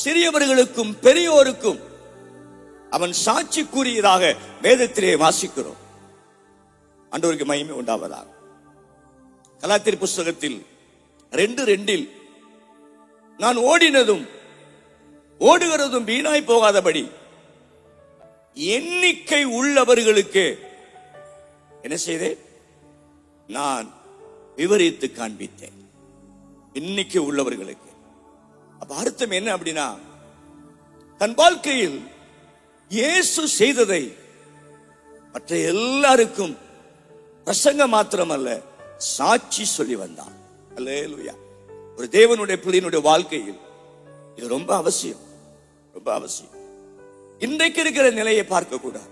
சிறியவர்களுக்கும் பெரியோருக்கும் அவன் சாட்சி கூறியதாக வேதத்திலே வாசிக்கிறோம். ஆண்டவருக்கு மகிமை உண்டாவதாக. கலாத்தியர் புஸ்தகத்தில் 2:2 நான் ஓடினதும் ஓடுகிறதும் வீணாய் போகாதபடி எண்ணிக்கை உள்ளவர்களுக்கு என்ன செய்தேன்? நான் விவரித்து காண்பித்தேன். எண்ணிக்கை உள்ளவர்களுக்கு. அப்ப அர்த்தம் என்ன அப்படின்னா, தன் வாழ்க்கையில் இயேசு செய்ததை மற்ற எல்லாருக்கும் பிரசங்க மாத்திரமல்ல, சாட்சி சொல்லி வந்தான். அல்லேலூயா. ஒரு தேவனுடைய பிள்ளையினுடைய வாழ்க்கையில் இது ரொம்ப அவசியம், ரொம்ப அவசியம். இன்றைக்கு இருக்கிற நிலையை பார்க்க கூடாது.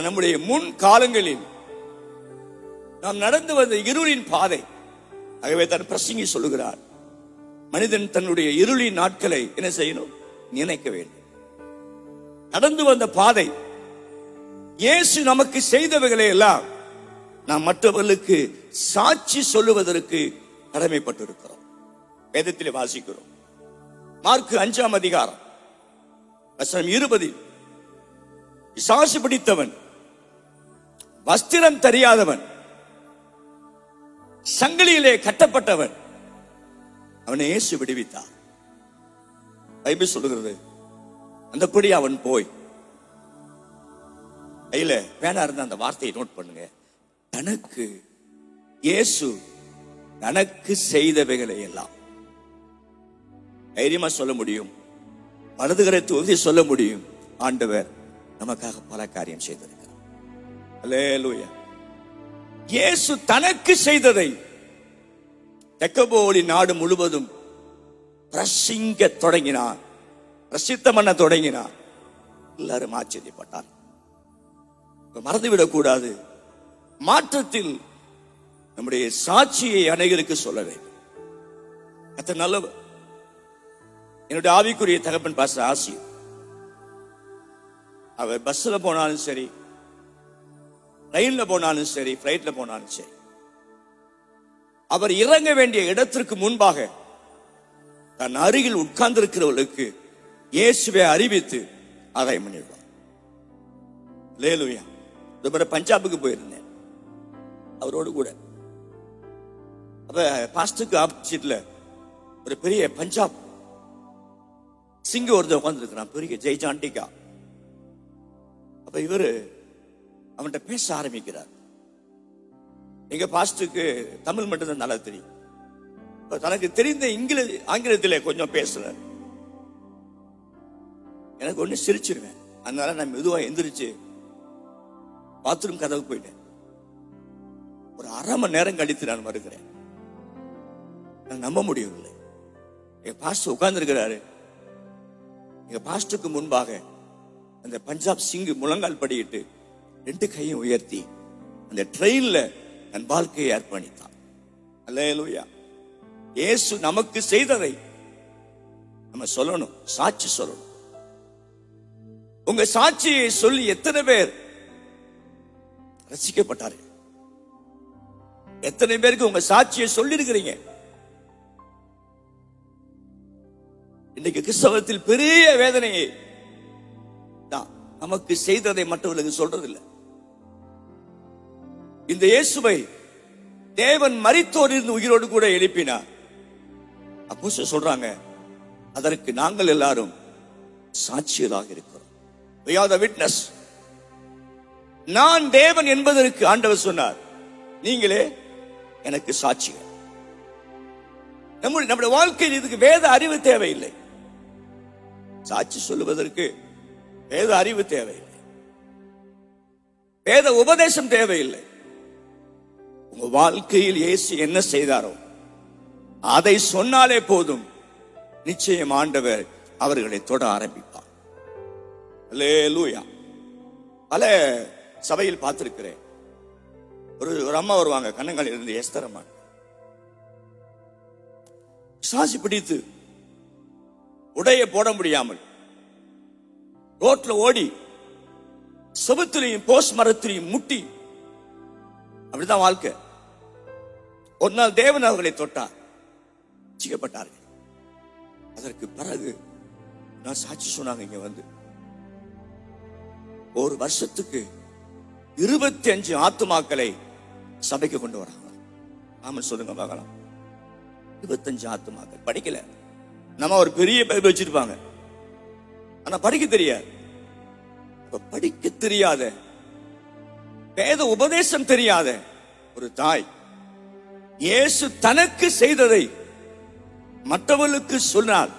நம்முடைய முன் காலங்களில் நாம் நடந்து வந்த இருளின் பாதை. ஆகவே தான் பிரசங்கி சொல்லுகிறார், மனிதன் தன்னுடைய இருளின் நாட்களை என்ன செய்யணும்? நினைக்க வேண்டும். நடந்து வந்த பாதை, இயேசு நமக்கு செய்தவைகளை எல்லாம் நாம் மற்றவர்களுக்கு சாட்சி சொல்லுவதற்கு கடமைப்பட்டிருக்கிறோம். வேதத்திலே வாசிக்கிறோம். மார்க்கு 5ஆம் அதிகாரம் வசனம் 20 பிசாசு பிடித்தவன், வஸ்திரம் தெரியாதவன், சங்கிலியிலே கட்டப்பட்டவன், அவனை இயேசு விடுவித்தார். பைபிள் சொல்லுகிறது, அந்தபடி அவன் போய், கையில வேணா இருந்த அந்த வார்த்தையை நோட் பண்ணுங்க, தனக்கு இயேசு தனக்கு செய்தவைகளை எல்லாம் தைரியமா சொல்ல முடியும். வலதுகரத்தை உறுதி சொல்ல முடியும், ஆண்டவர் நமக்காக பல காரியம் செய்திருக்கிறார். அல்லேலூயா. இயேசு தனக்கு செய்ததை தெக்கப்போலி நாடு முழுவதும் பிரசங்க தொடங்கினார், பிரசித்தம் பண்ண தொடங்கினார். எல்லாரும் ஆச்சரியப்பட்டார். மறந்துவிடக் கூடாது, மாற்றத்தில் நம்முடைய சாட்சியை அனைவருக்கு சொல்ல வேண்டும். அத்தனை நல்லவர். என்னுடைய ஆவிக்குரிய தகப்பன் பாஸ்டர் ஆசி அவர் பஸ்ல போனாலும் சரி, ரயில்ல போனாலும் சரி, பிளைட்ல போனாலும் சரி, அவர் இறங்க வேண்டிய இடத்திற்கு முன்பாக தன் அருகில் உட்கார்ந்திருக்கிறவர்களுக்கு இயேசுவை அறிவித்து அதை பண்ணிடுவார். அல்லேலூயா. இதுபோல பஞ்சாபுக்கு போயிருந்தேன் அவரோடு கூட. அப்ப பாஸ்டருக்கு ஆப்போசிட்ல ஒரு பெரிய பஞ்சாப் சிங்க ஒருத்தர் உட்கார்ந்து இருக்கிறான், பெரிய ஜெய்ஜாண்டிகா. அப்ப இவரு அவன்கிட்ட பேச ஆரம்பிக்கிறார். எங்க பாஸ்டருக்கு தமிழ் மட்டும்தான் நல்லா தெரியும். தனக்கு தெரிந்த ஆங்கிலத்திலே கொஞ்சம் பேசுறார். எனக்கு ஒண்ணு சிரிச்சிருவேன். அதனால நான் மெதுவா எந்திரிச்சு பாத்ரூம் கதவுக்கு போயிட்டேன். ஒரு அரை மணி நேரம் கழித்து நான் வருகிறேன். நான் நம்ப முடியவில்லை. எங்க பாஸ்டர் உட்கார்ந்து இருக்கிறாரு. எங்க பாஸ்டருக்கு முன்பாக அந்த பஞ்சாப் சிங்கு முழங்கால் படியிட்டு 2 கையும் உயர்த்தி அந்த ட்ரெயின்ல தன் வாழ்க்கையை அர்ப்பணித்தான். அல்லேலூயா. இயேசு நமக்கு செய்ததை நம்ம சொல்லணும், சாட்சி சொல்லணும். உங்க சாட்சியை சொல்லி எத்தனை பேர் ரசிக்கப்பட்டார்கள்? எத்தனை பேருக்கு உங்க சாட்சியை சொல்லி இருக்கிறீங்க? இன்னைக்கு கிறிஸ்தவத்தில் பெரிய வேதனையை நமக்கு செய்ததை மற்றவர்களுக்கு சொல்றதில்லை. இந்த இயேசுவை தேவன் மரித்தோரிலிருந்து உயிரோடு கூட எழுப்பினார். அப்போஸ்தலர் சொல்றாங்க, அதற்கு நாங்கள் எல்லாரும் சாட்சியராக இருக்கிறோம். We are the witness. நான் தேவன் என்பதற்கு ஆண்டவர் சொன்னார், நீங்களே எனக்கு சாட்சிகள். நம்முடைய வாழ்க்கையில் இதுக்கு வேத அறிவு தேவையில்லை. சாட்சி சொல்லுவதற்கு வேத அறிவு தேவையில்லை, வேத உபதேசம் தேவையில்லை. உங்க வாழ்க்கையில் இயேசு என்ன செய்தாரோ அதை சொன்னாலே போதும். நிச்சயம் ஆண்டவர் அவர்களை தொட ஆரம்பிப்பார். அல்லேலூயா. பல சபையில் பார்த்திருக்கிறேன். ஒரு அம்மா வருவாங்க, கண்ணங்காலில் இருந்து எஸ்தர் அம்மா. சாசி பிடித்து உடைய போட முடியாமல் ரோட்ல ஓடி செவுத்திலையும் போஸ் மரத்திலையும் முட்டி, அப்படிதான் வாழ்க்கை. ஒரு நாள் தேவன் அவர்களை தொட்டார், ரட்சிக்கப்பட்டார்கள். அதற்கு பிறகு நான் சாட்சி சொன்னாங்க. இங்க வந்து ஒரு வருஷத்துக்கு 25 ஆத்துமாக்களை சபைக்கு கொண்டு வராங்க. ஆமா சொல்லுங்க பார்க்கலாம். 25 ஆத்துமாக்கள். படிக்கல. நம்ம ஒரு பெரிய பைபிள் வச்சிருப்பாங்க, ஆனா படிக்க தெரியாது. படிக்க தெரியாத, வேத உபதேசம் தெரியாத ஒரு தாய் இயேசு தனக்கு செய்ததை மற்றவர்களுக்கு சொன்னால்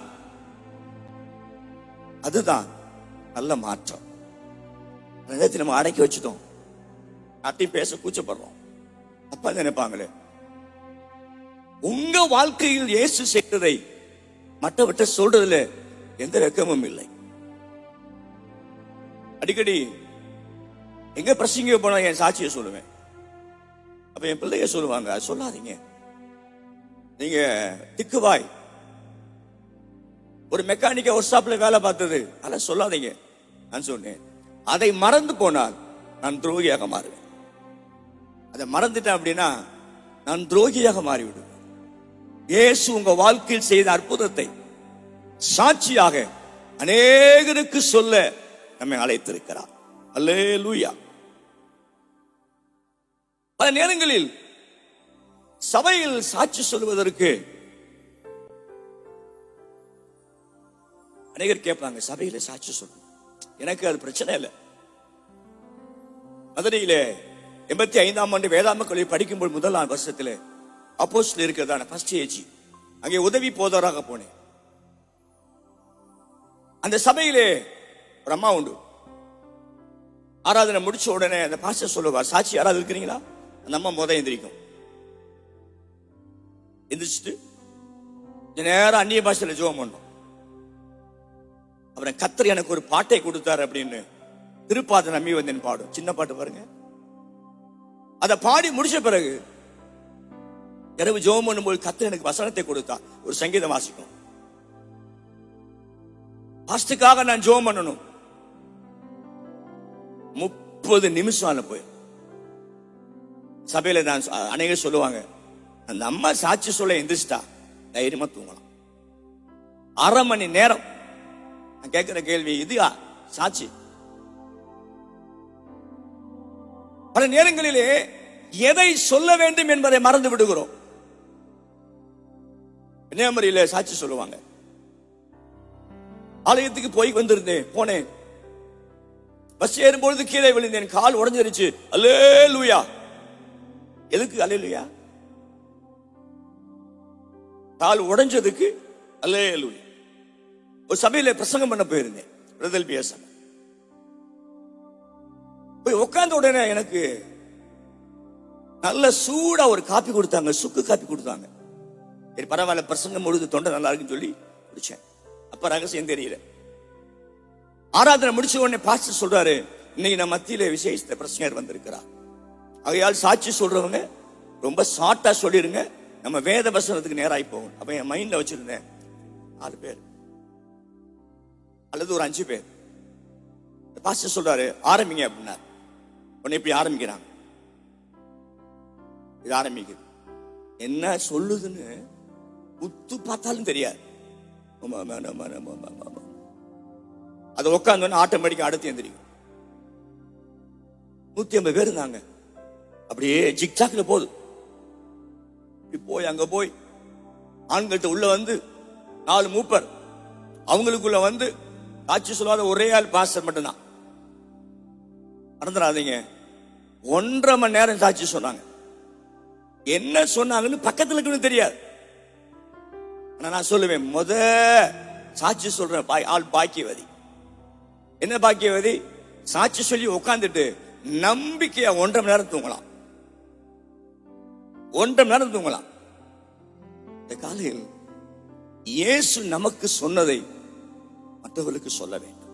அதுதான் நல்ல மாற்றம். நம்ம அடக்கி வச்சுட்டோம், அட்டி பேச கூச்சப்படுறோம். அப்பா நினைப்பாங்களே, உங்க வாழ்க்கையில் இயேசு செய்ததை மற்றவற்றை சொல்றதுல எந்த வெக்கமும் இல்லை. அடிக்கடி எங்க பிரசங்க போனா என் சாட்சியை சொல்லுவேன். அப்ப என் பிள்ளைய சொல்லுவாங்க, அது சொல்லாதீங்க, நீங்க திக்குவாய், ஒரு மெக்கானிக்க ஒர்க் ஷாப்ல வேலை பார்த்தது, அதெல்லாம் சொல்லாதீங்க. நான் சொன்னேன், அதை மறந்து போனால் நான் துரோகியாக மாறுவேன். அதை மறந்துட்டேன் அப்படின்னா நான் துரோகியாக மாறிவிடுவேன். இயேசு உங்க வாழ்க்கையில் செய்த அற்புதத்தை சாட்சியாக அநேகருக்கு சொல்ல நம்மை அழைத்திருக்கிறார். அல்லேலூயா. பல நேரங்களில் சபையில் சாட்சி சொல்வதற்கு அநேகர் கேட்பாங்க, சபையில சாட்சி சொல்லணும். எனக்கு அது பிரச்சனை இல்லை. மதுரையிலே 85ஆம் ஆண்டு வேதாம கல்வி படிக்கும்போது முதல் வருஷத்துல அப்போஸ்தலர் இருக்கிறதான ஃபர்ஸ்ட் ஏஜி அங்கே உதவி போதவராக போனேன். அந்த சபையிலே ஒரு அம்மா உண்டு. ஆராதனை முடிச்ச உடனே அந்த பாஸ்டர் சொல்லுவார், சாட்சி யாராவது இருக்கிறீங்களா? அந்த அம்மா எந்திரிக்கும். எந்திரிச்சிட்டு நேரம் அந்நிய பாஷையில ஜெபம் பண்ணோம். அப்புறம் கர்த்தர் எனக்கு ஒரு பாட்டை கொடுத்தார் அப்படின்னு திருப்பாத நம்பி வந்தேன் பாடும். சின்ன பாட்டு பாருங்க. அதை பாடி முடிச்ச பிறகு இரவு ஜெபம் பண்ணும்போது கர்த்தர் எனக்கு வசனத்தை கொடுத்தார். ஒரு சங்கீதம் வாசிக்கும். பாஸ்டுக்காக நான் ஜெபம் பண்ணணும். 30 நிமிஷம் போய் சபையில நான் அநேகர் சொல்லுவாங்க, அந்த அம்மா சாட்சி சொல்ல எந்திரிச்சிட்டா தைரியமா தூங்கலாம். 1/2 மணி நேரம். நான் கேட்கிற கேள்வி இதுயா சாட்சி? பல நேரங்களிலே எதை சொல்ல வேண்டும் என்பதை மறந்து விடுகிறோம். கன்னியாகுமரியில சாட்சி சொல்லுவாங்க, ஆலயத்துக்கு போய் வந்திருந்தேன், போனேன், பஸ் ஏறும்பொழுது கீழே விழுந்தேன், கால் உடைஞ்சிருச்சு, அல்லேலூயா. எதுக்கு அல்லேலூயா? கால் உடைஞ்சதுக்கு அல்லேலூயா. ஒரு சபையில பிரசங்கம் பண்ண போயிருந்தேன், பிரதல்பியா சபை. போய் உட்கார்ந்த உடனே எனக்கு நல்ல சூடா ஒரு காப்பி கொடுத்தாங்க, சுக்கு காப்பி கொடுத்தாங்க. சரி பரவாயில்ல, பிரசங்கம் பொழுது தொண்டை நல்லா இருக்குன்னு சொல்லி குடிச்சேன். அப்ப ரகசியம் தெரியல. ஆராதனை முடிச்ச உடனே பாஸ்டர் சொல்றாரு, இன்னைக்கு நம்ம மத்தியில விசேஷ பிரசங்கர் வந்திருக்கிறார், ஆகையால் சாட்சி சொல்றவங்க ரொம்ப ஷார்ட்டா சொல்லிருங்க, நம்ம வேத வசனத்துக்கு நேராகி போகும். அப்ப என் மைண்ட்ல வச்சிருந்தேன் 4 பேர் அல்லது ஒரு 5 பேர். பாஸ்டர் சொல்றாரு ஆரம்பிங்க அப்படின்னா, உடனே இப்படி ஆரம்பிக்கிறாங்க. இது ஆரம்பிக்குது, என்ன சொல்லுதுன்னு உத்து பார்த்தாலும் தெரியாது. அது உட்காந்து ஆட்டோமேட்டிக்கா அடுத்து எந்திரிக்கும். 150 பேர் இருந்தாங்க. அப்படியே ஜிக்ஜாக்ல போகுது. போய் அங்க போய் ஆண்கள்ட்ட உள்ள வந்து 4 மூப்பர், அவங்களுக்குள்ள வந்து சாட்சி சொல்லாத ஒரே ஆள் பாஸ்டர் மட்டும்தான். மறந்துடாதீங்க, 1.5 மணி நேரம் சாட்சி சொன்னாங்க. என்ன சொன்னாங்கன்னு பக்கத்துல இருக்குன்னு தெரியாது. நான் சொல்லுவேன், முத சாட்சி சொல்றேன் ஆள் பாக்கியவதி. என்ன பாக்கியவதி? சாட்சி சொல்லி உட்கார்ந்துட்டு நம்பிக்கையா 1.5 மணி நேரம் தூங்கலாம். 1.5 மணி நேரம் தூங்கலாம். இந்த காலையில் இயேசு நமக்கு சொன்னதை மற்றவர்களுக்கு சொல்ல வேண்டும்.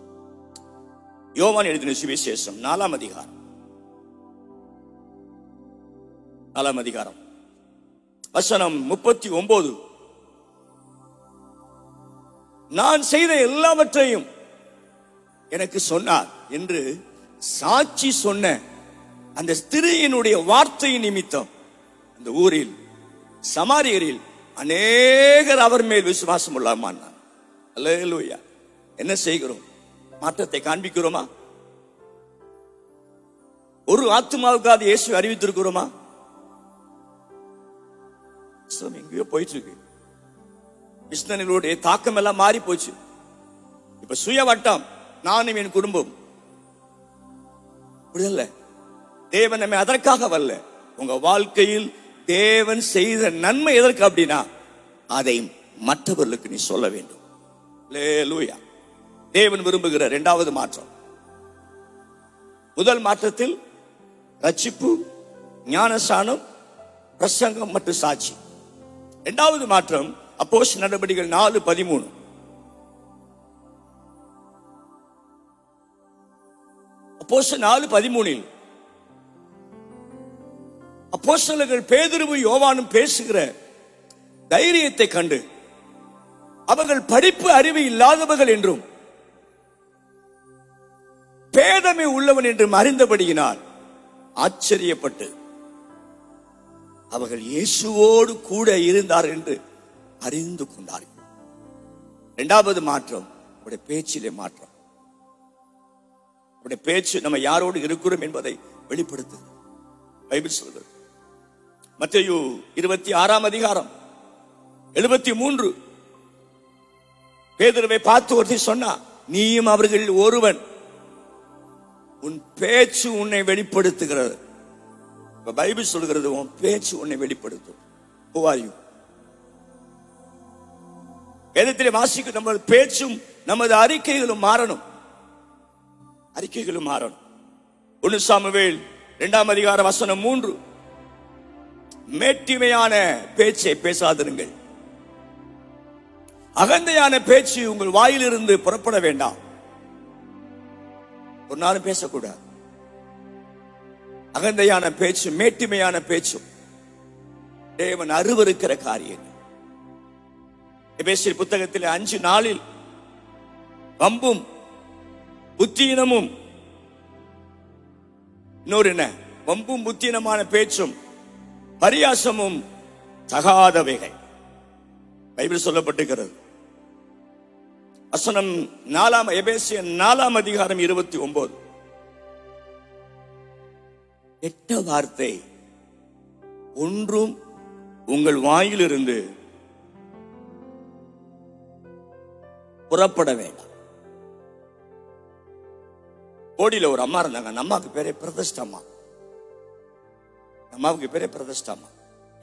யோவான் எழுதின சுவிசேஷம் 4ஆம் அதிகாரம் 4ஆம் அதிகாரம் வசனம் 39. நான் செய்த எல்லாவற்றையும் எனக்கு சொன்னார் என்று சாட்சி சொன்ன அந்த ஸ்திரீயினுடைய வார்த்தை நிமித்தம் அந்த ஊரில் சமாரியரில் அநேகர் அவர் மேல் விசுவாசம் உள்ளாமான். அல்லேலூயா. என்ன செய்கிறோம்? மாற்றத்தை காண்பிக்கிறோமா? ஒரு ஆத்துமாவுக்காவது இயேசு அறிவித்திருக்கிறோமா? எங்கேயோ போயிட்டு இருக்கு. மிஷனரிகளுடைய தாக்கம் எல்லாம் மாறி போச்சு. இப்ப சுய வட்டம், நானும் என் குடும்பம். தேவன் நம்மை அதற்காக வரல. உங்க வாழ்க்கையில் தேவன் செய்த நன்மை எதற்கு அப்படின்னா, அதை மற்றவர்களுக்கு நீ சொல்ல வேண்டும். அல்லேலூயா. தேவன் விரும்புகிற 2வது மாற்றம். முதல் மாற்றத்தில் ரட்சிப்பு, ஞானஸ்நானம், பிரசங்கம் மற்றும் சாட்சி. 2வது மாற்றம் அப்போஸ்தலர் நடபடிகள் 4:13. அப்போஸ்தலர் 4:13 அப்போஸ்தலர்கள் பேதுருவும் யோவானும் பேசுகிற தைரியத்தை கண்டு அவர்கள் படிப்பு அறிவு இல்லாதவர்கள் என்றும் பேதமை உள்ளவன் என்றும் அறிந்தபடியினால் ஆச்சரியப்பட்டு அவர்கள் இயேசுவோடு கூட இருந்தார் என்று அறிந்து கொண்டார்கள். 2வது மாற்றம் அவருடைய பேச்சிலே மாற்றம். அவருடைய பேச்சு நம்ம யாரோடு இருக்கிறோம் என்பதை வெளிப்படுத்து பைபிள் சொல்கிறது. மத்தேயு 26ஆம் அதிகாரம் 73. பேதுருவை பார்த்து ஒருத்தர் சொன்னா, நீயும் அவர்களில் ஒருவன், உன் பேச்சு உன்னை வெளிப்படுத்துகிறது. பைபிள் சொல்கிறது, உன் பேச்சு உன்னை வெளிப்படுத்தும். Who are you? வேதத்திலே வாசிக்கும் நமது பேச்சும் நமது அறிக்கைகளும் மாறணும். அறிக்கைகளும் மாறணும். 1 சாமுவேல் 2ஆம் அதிகாரம் வசனம் 3. மேட்டிமையான பேச்சை பேசாதிருங்கள், அகந்தையான பேச்சு உங்கள் வாயிலிருந்து புறப்பட வேண்டாம். ஒரு நாளும் பேசக்கூடாது. அகந்தையான பேச்சு, மேட்டிமையான பேச்சும் தேவன் அருவருக்கிற காரியம். எபேசியர் புத்தகத்தில் 5:4 வம்பும் புத்தியினமும் இன்னொரு என்ன, வம்பும் புத்தீனமான பேச்சும் பரியாசமும் தகாதவைகள். பைபிள் சொல்லப்பட்டிருக்கிறது. வசனம் 4 எபேசியர் 4 அதிகாரம் 29. கெட்ட வார்த்தை ஒன்றும் உங்கள் வாயிலிருந்து புறப்பட வேண்டாம். கோடியில ஒரு அம்மா இருந்தாங்க. அந்த அம்மாவுக்கு பேரே பிரதிஷ்டம்மா. அம்மாவுக்கு பேரே பிரதிஷ்டம்மா.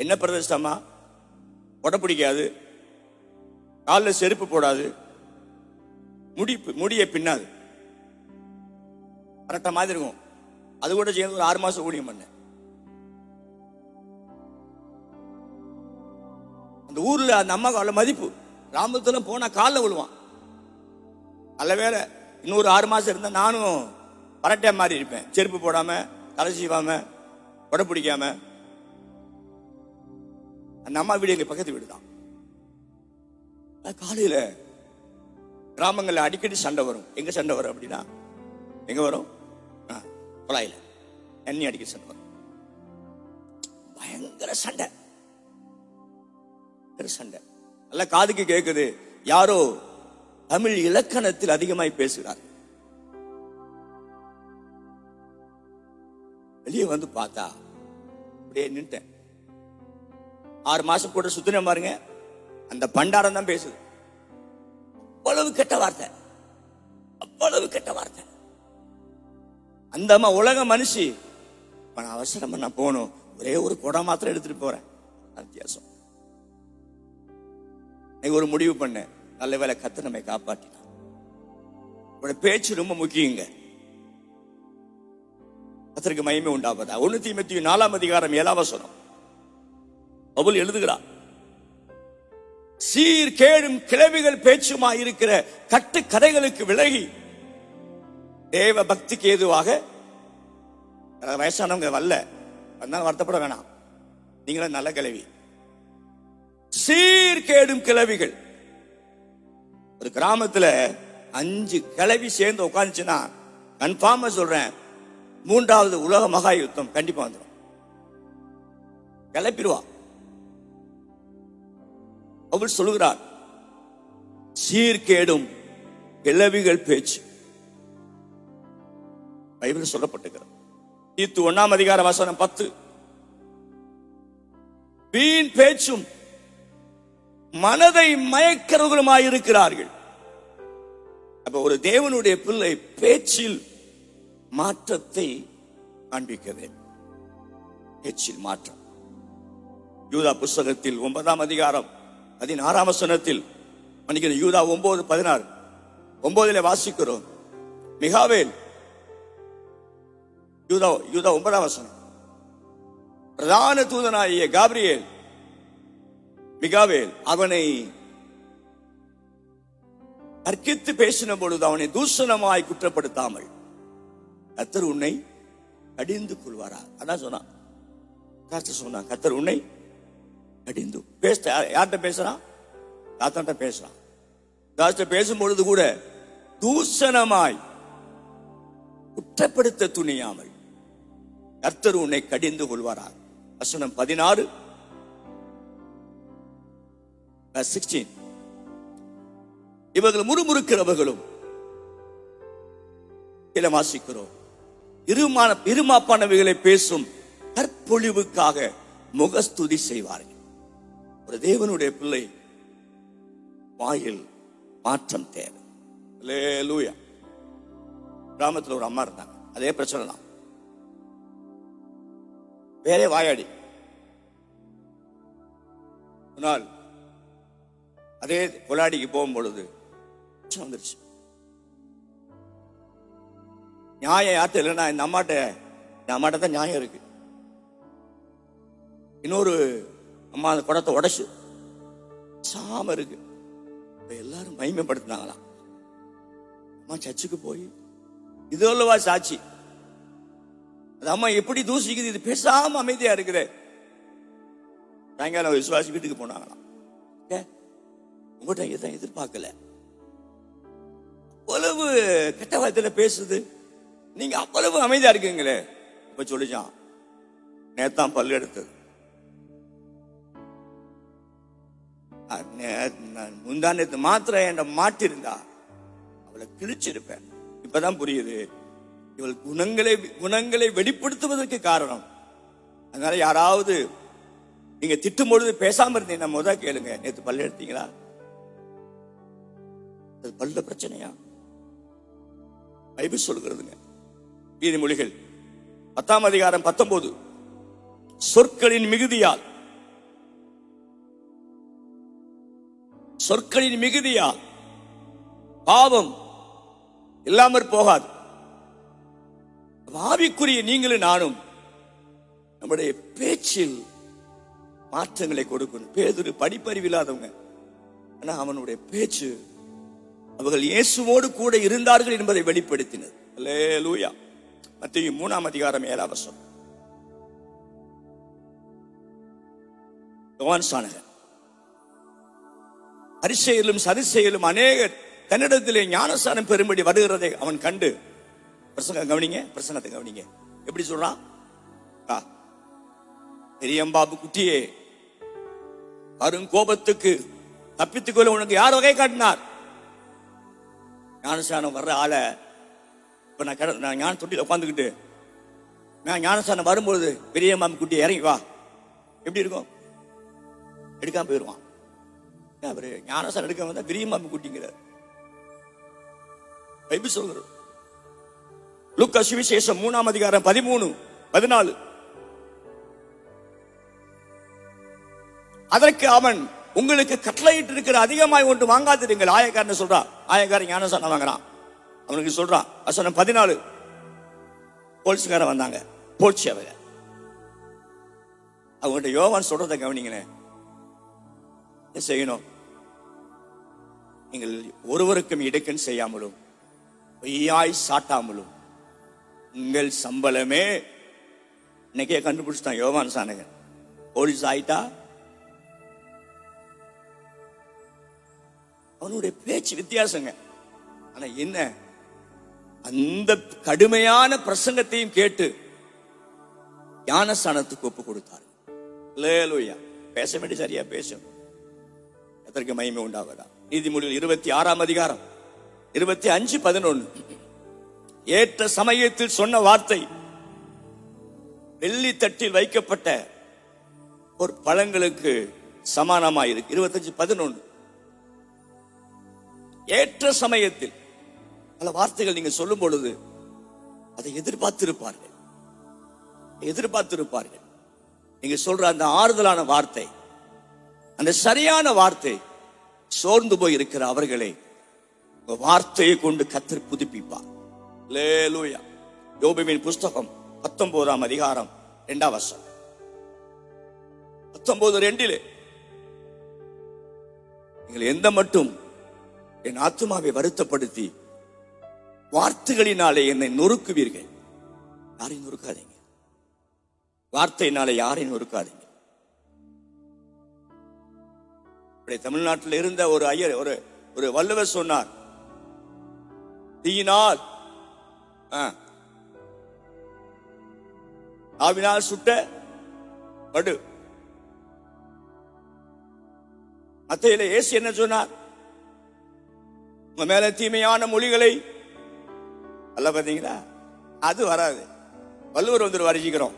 என்ன பிரதிஷ்டம்மா? உட பிடிக்காது, காலில் செருப்பு போடாது, முடிய பின்னாது, கரெக்டா மாதிரி இருக்கும். அது கூட சேர்ந்து ஒரு 6 மாசம் ஊழியம் பண்ண. அந்த ஊர்ல அந்த அம்மாவுக்கு அவ்வளவு மதிப்பு. கிராமத்துல போனா காலில் விழுவான். நல்ல வேலை இன்னொரு 6 மாசம் இருந்தா நானும் பரட்டை மாதிரி இருப்பேன். செருப்பு போடாம, தலை சீவாம, உட பிடிக்காம. அந்த அம்மா வீடு எங்க பக்கத்து வீடு தான். காலையில கிராமங்கள்ல அடிக்கடி சண்டை வரும். எங்க சண்டை வரும் அப்படின்னா, எங்க வரும்? குழாயில எண்ணெய் அடிக்க சண்டை வரும். பயங்கர சண்டை, சண்டை. நல்ல காதுக்கு கேட்குது. யாரோ தமிழ் இலக்கணத்தில் அதிகமாய் பேசுகிறார். வெளியே வந்து பார்த்தா அப்படியே நின்ட்டேன். 6 மாசம் கூட சுத்தின பாருங்க, அந்த பண்டாரம் தான் பேசுது. அவ்வளவு கெட்ட வார்த்தை, அவ்வளவு கெட்ட வார்த்தை. அந்த அம்மா உலக மனுஷி. அவசரம் நான் போகணும், ஒரே ஒரு குடம் மாத்திரம் எடுத்துட்டு போறேன். வித்தியாசம். ஒரு முடிவு பண்ணேன். நல்ல வேலை கர்த்தர் நம்மை காப்பாற்றினார். உங்களோட பேச்சு ரொம்ப முக்கியங்க. கர்த்தருக்கு மகிமை உண்டாவதா. 1 தீமோத்தேயு 4 அதிகாரம் 7 வசனம் பவுல் எழுதுகிறார். சீர்கேடும் கிளவிகள் பேச்சுமாய் இருக்கிற கட்டு கதைகளுக்கு விலகி தேவ பக்திக்கு ஏதுவாக. வயசானவங்க வரல, அதனால வருத்தப்பட வேணாம். நீங்களும் நல்ல கிளவி. சீர்கேடும் கிளவிகள். ஒரு கிராமத்துல 5 கிளவி சேர்ந்து உட்காந்துச்சுன்னா கன்ஃபார்மா சொல்றேன், 3வது உலக மகா யுத்தம் கண்டிப்பா வந்துடும். கிளப்பிடுவா. அவர் சொல்லுகிறார், சீர்கேடும் கிளவிகள் பேச்சு. பைபிள் சொல்லப்பட்டிருக்கிறது. தீத்து 1 அதிகார வசனம் 10. வீண் பேச்சும் மனதை மயக்கிறவர்களுமாயிருக்கிறார்கள். அப்ப ஒரு தேவனுடைய பிள்ளை பேச்சில் மாற்றத்தை காண்பிக்க வேண்டும். பேச்சில் மாற்றம். யூதா புஸ்தகத்தில் 9 அதிகாரம் 16 வசனத்தில், யூதா 9:16 9 வாசிக்கிறோம். மிகாவேல், யூதா 9 வசனம், பிரதான தூதனாகிய காபிரியேல் மிகாவேல் அவனை தர்க்கித்து பேசின பொழுது அவனை தூஷணமாய் குற்றப்படுத்தாமல் கர்த்தர் உன்னை கடிந்து கொள்வாரா. அதான் சொன்னான். கர்த்தர் உன்னை கடிந்து பேச. யார்கிட்ட பேசுறான்? தாத்தாட்ட பேசுறான். தாத்த பேசும் பொழுது கூட தூஷணமாய் குற்றப்படுத்த துணியாமல் கர்த்தர் உன்னை கடிந்து கொள்வாரா. வசனம் 16 16. இவர்கள் முறுமுறுக்கிறவர்களும் வாசிக்கிறோம். இருமாப்பானவைகளை பேசும் கற்பொழிவுக்காக முகஸ்துதி செய்வார்கள். ஒரு தேவனுடைய பிள்ளை வாயில் மாற்றம் தேவை. அல்லேலூயா. கிராமத்தில் ஒரு அம்மா இருந்தாங்க. அதே பிரச்சனை தான். வேறே வாயாடி. அதே கொலாடிக்கு போகும் பொழுது வந்துருச்சு. நியாயம் யார்ட்ட இல்லைன்னா இந்த அம்மாட்ட தான் நியாயம் இருக்கு. இன்னொரு அம்மா அந்த குடத்தை உடைச்சு சாம இருக்கு. எல்லாரும் மகிமைப்படுத்தினாங்களாம். அம்மா சர்ச்சுக்கு போய் இது அல்லவா சாட்சி. அது அம்மா எப்படி தூசிக்குது, இது பேசாம அமைதியா இருக்குது. சாயங்காலம் விசுவாசி வீட்டுக்கு போனாங்களாம். உங்கள்கிட்ட இதான் எதிர்பார்க்கல. அவ்வளவு கெட்ட வார்த்தையில பேசுது, நீங்க அவ்வளவு அமைதியா இருக்கீங்களே. இப்ப சொல்லிச்சான், நேத்தான் பல்லு எடுத்தது. முந்தா நேத்து மாத்திரம் என் மாட்டிருந்தா அவளை கிழிச்சிருப்பேன். இப்பதான் புரியுது, இவள் குணங்களை வெளிப்படுத்துவதற்கு காரணம். அதனால யாராவது நீங்க திட்டும் பொழுது பேசாம இருந்தீங்கன்னா முதல் கேளுங்க, நேத்து பல்லு எடுத்தீங்களா? அது பல்ல பிரச்சனையா? பைபிள் சொல்கிறதுங்க. நீதிமொழிகள் 10ஆம் அதிகாரம் 19, சொற்களின் மிகுதியால் பாவம் இல்லாமற் போகாது. ஆவிக்குரிய நீங்களும் நானும் நம்முடைய பேச்சில் மாற்றங்களை கொடுக்கணும். பேதுரு படிப்பறிவு இல்லாதவங்க, ஆனா அவனுடைய பேச்சு அவர்கள் இயேசுவோடு கூட இருந்தார்கள் என்பதை வெளிப்படுத்தினது. அல்லேலூயா. மத்தேயு 3ஆம் அதிகாரம் 7ஆம் வசனம். யோவான் ஸ்நானகன், பரிசேயரும் சதுசேயரும் அநேகர் தன்னிடத்திலே ஞானஸ்நானம் பெறும்படி வருகிறதை அவன் கண்டு, பிரசங்கத்தை கவனிங்க, எப்படி சொல்றான்? பெரியம்பாபு குட்டியே, கருங்கோபத்துக்கு தப்பித்துக்கொள்ள உனக்கு யார் வகை காட்டினார்? ஞானஸ்நானம் வர்ற ஆளை இப்ப நான் ஞான தொட்டியில் உட்காந்துக்கிட்டு நான் ஞானஸ்நானம் வரும்பொழுது பெரியம்பாபு குட்டியை இறங்கி வா, எப்படி இருக்கும்? எடுக்காம போயிடுவான். அவரு ஞானஸ்நானம் எடுக்க வந்தா பெரியம்பாபு குட்டிங்கிறார். பைபிள் சொல்கிறது. லூக்கா சுவிசேஷம் 3ஆம் அதிகாரம் 13-14. அதற்கு அவன், உங்களுக்கு கட்டளையிட்டு இருக்கிற அதிகமாய் ஒன்று வாங்காதிருங்கள். ஆயக்காரன் சொல்றான், ஆயக்காரன் ஞானஸ்நானம் வாங்குறான். அவனுக்கு சொல்றான், வசனம் 14, போலீஸ்காரன் வந்தாங்க, போச்சு அவங்க. அவங்கள்ட்ட யோவான் சொல்றதை கவனிங்களேன். என்ன செய்யணும்? நீங்கள் ஒருவருக்கும் இடுக்கன் செய்யாமலும் பொய்யாய் சாட்டாமலும் உங்கள் சம்பளமே. இன்னைக்கே கண்டுபிடிச்சிட்டான் யோவான் ஸ்நானகன். போலீஸ் ஆயிட்டா அவனுடைய பேச்சு வித்தியாசங்க. ஆனா என்ன, அந்த கடுமையான பிரசங்கத்தையும் கேட்டு ஞானஸ்நானத்துக்கு ஒப்பு கொடுத்தார். அல்லேலூயா. பேச வேண்டிய சரியா பேசும், அதற்கு மகிமை உண்டாவதா. நீதிமொழிகள் 26ஆம் அதிகாரம் 25-11. ஏற்ற சமயத்தில் சொன்ன வார்த்தை வெள்ளி தட்டில் வைக்கப்பட்ட ஒரு பழங்களுக்கு சமானமாயிருக்கு. 25-11. ஏற்ற சமயத்தில் பல வார்த்தைகள் நீங்க சொல்லும் பொழுது அதை எதிர்பார்த்திருப்பார்கள். நீங்க சொல்ற அந்த ஆறுதலான வார்த்தை, அந்த சரியான வார்த்தை சோர்ந்து போய் இருக்கிற அவர்களை வார்த்தையை கொண்டு கர்த்தர் புதுப்பிப்பார். அல்லேலூயா. யோபுவின் புஸ்தகம் 19ஆம் அதிகாரம் 2ஆம் வசனம். 19:2 நீங்கள் எந்த மட்டும் என் ஆத்துமாவை வருத்தப்படுத்தி வார்த்தைகளினாலே என்னை நொறுக்குவீர்கள். யாரையும் நொறுக்காதீங்க, வார்த்தையினாலே யாரையும் நொறுக்காதீங்க. தமிழ்நாட்டில் இருந்த ஒரு ஐயர், ஒரு வள்ளுவர் சொன்னார், தீயினால் ஆவினால் சுட்ட படு. மத்தேயுல இயேசு என்ன சொன்னார்? உங்க மேல தீமையான மொழிகளை அல்ல, பாத்தீங்களா? அது வராது. வள்ளுவர் வந்து வரைக்கிறோம்,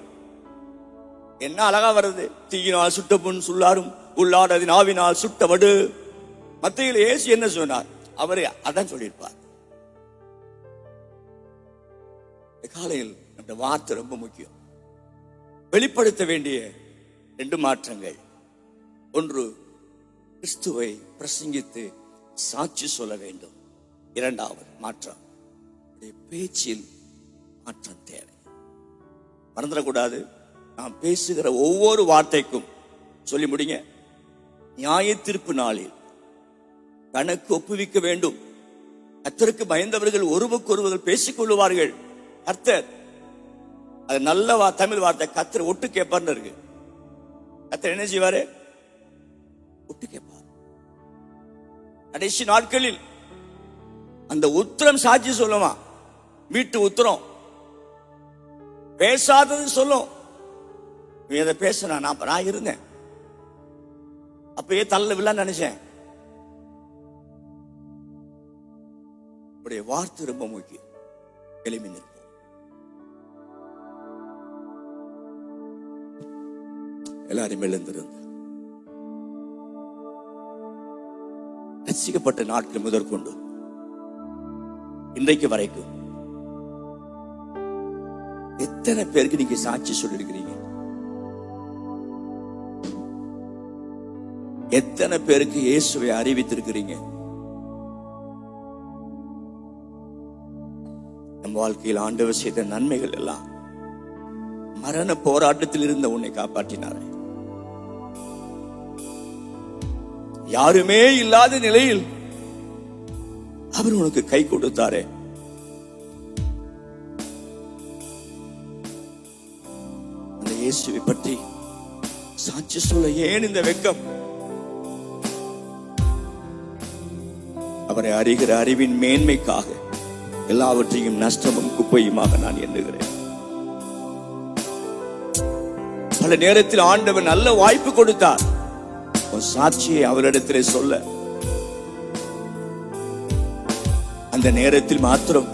என்ன அழகா வருது. தீயினால் சுட்ட புண் சுள்ளாரும் உள்ளாடதின் ஆவினால் சுட்டவடு. மத்தேயுல இயேசு என்ன சொன்னார்? அவரே அதான் சொல்லியிருப்பார். காலையில் அந்த வார்த்தை ரொம்ப முக்கியம். வெளிப்படுத்த வேண்டிய 2 மாற்றங்கள். ஒன்று, கிறிஸ்துவை பிரசங்கித்து சாட்சி சொல்ல வேண்டும். 2வது மாற்றம், பேச்சில் மாற்றம் தேவை. மறந்துடக்கூடாது. நாம் பேசுகிற ஒவ்வொரு வார்த்தைக்கும் சொல்லி முடிங்க, நியாய தீர்ப்பு நாளில் கணக்கு ஒப்புவிக்க வேண்டும். கர்த்தருக்கு பயந்தவர்கள் ஒருவருக்கொருவர் பேசிக் கொள்ளுவார்கள். கர்த்தர், அது நல்ல தமிழ் வார்த்தை, கர்த்தர் ஒட்டு கேட்பார்னு இருக்கு. கர்த்தர் என்ன செய்வாரு? ஒட்டு கேட்பார். கடைசி நாட்களில் அந்த உத்தரம் சாட்சி சொல்லுமா, வீட்டு உத்தரம். பேசாதது சொல்லும். நீ அதை பேச நான் இருந்தேன், அப்பயே தள்ள விழான்னு நினைச்சேன். வார்த்தை ரொம்ப முக்கியம். எளிமை நிற்போம். எல்லாரும் எழுந்திருந்து ரசிக்கப்பட்ட நாட்கள் முதற்கொண்டு இன்றைக்கு வரைக்கும் எத்தனை பேருக்கு நீங்க சாட்சி சொல்லிருக்கிறீங்க? எத்தனை பேருக்கு இயேசுவை அறிவித்திருக்கிறீங்க? நம் வாழ்க்கையில் ஆண்டவர் செய்த நன்மைகள் எல்லாம், மரண போராட்டத்தில் இருந்த உன்னை காப்பாற்றினாரே, யாருமே இல்லாத நிலையில் அவர் உனக்கு கை கொடுத்தாரே, அந்த இயேசுவை பற்றி சாட்சி சொல்ல ஏன் இந்த வெட்கம்? அவரை அறிகிற அறிவின் மேன்மைக்காக எல்லாவற்றையும் நஷ்டமும் குப்பையுமாக நான் எண்ணுகிறேன். பல நேரத்தில் ஆண்டவர் நல்ல வாய்ப்பு கொடுத்தார், சாட்சியை அவரிடத்திலே சொல்ல. அந்த நேரத்தில் மாத்திரம்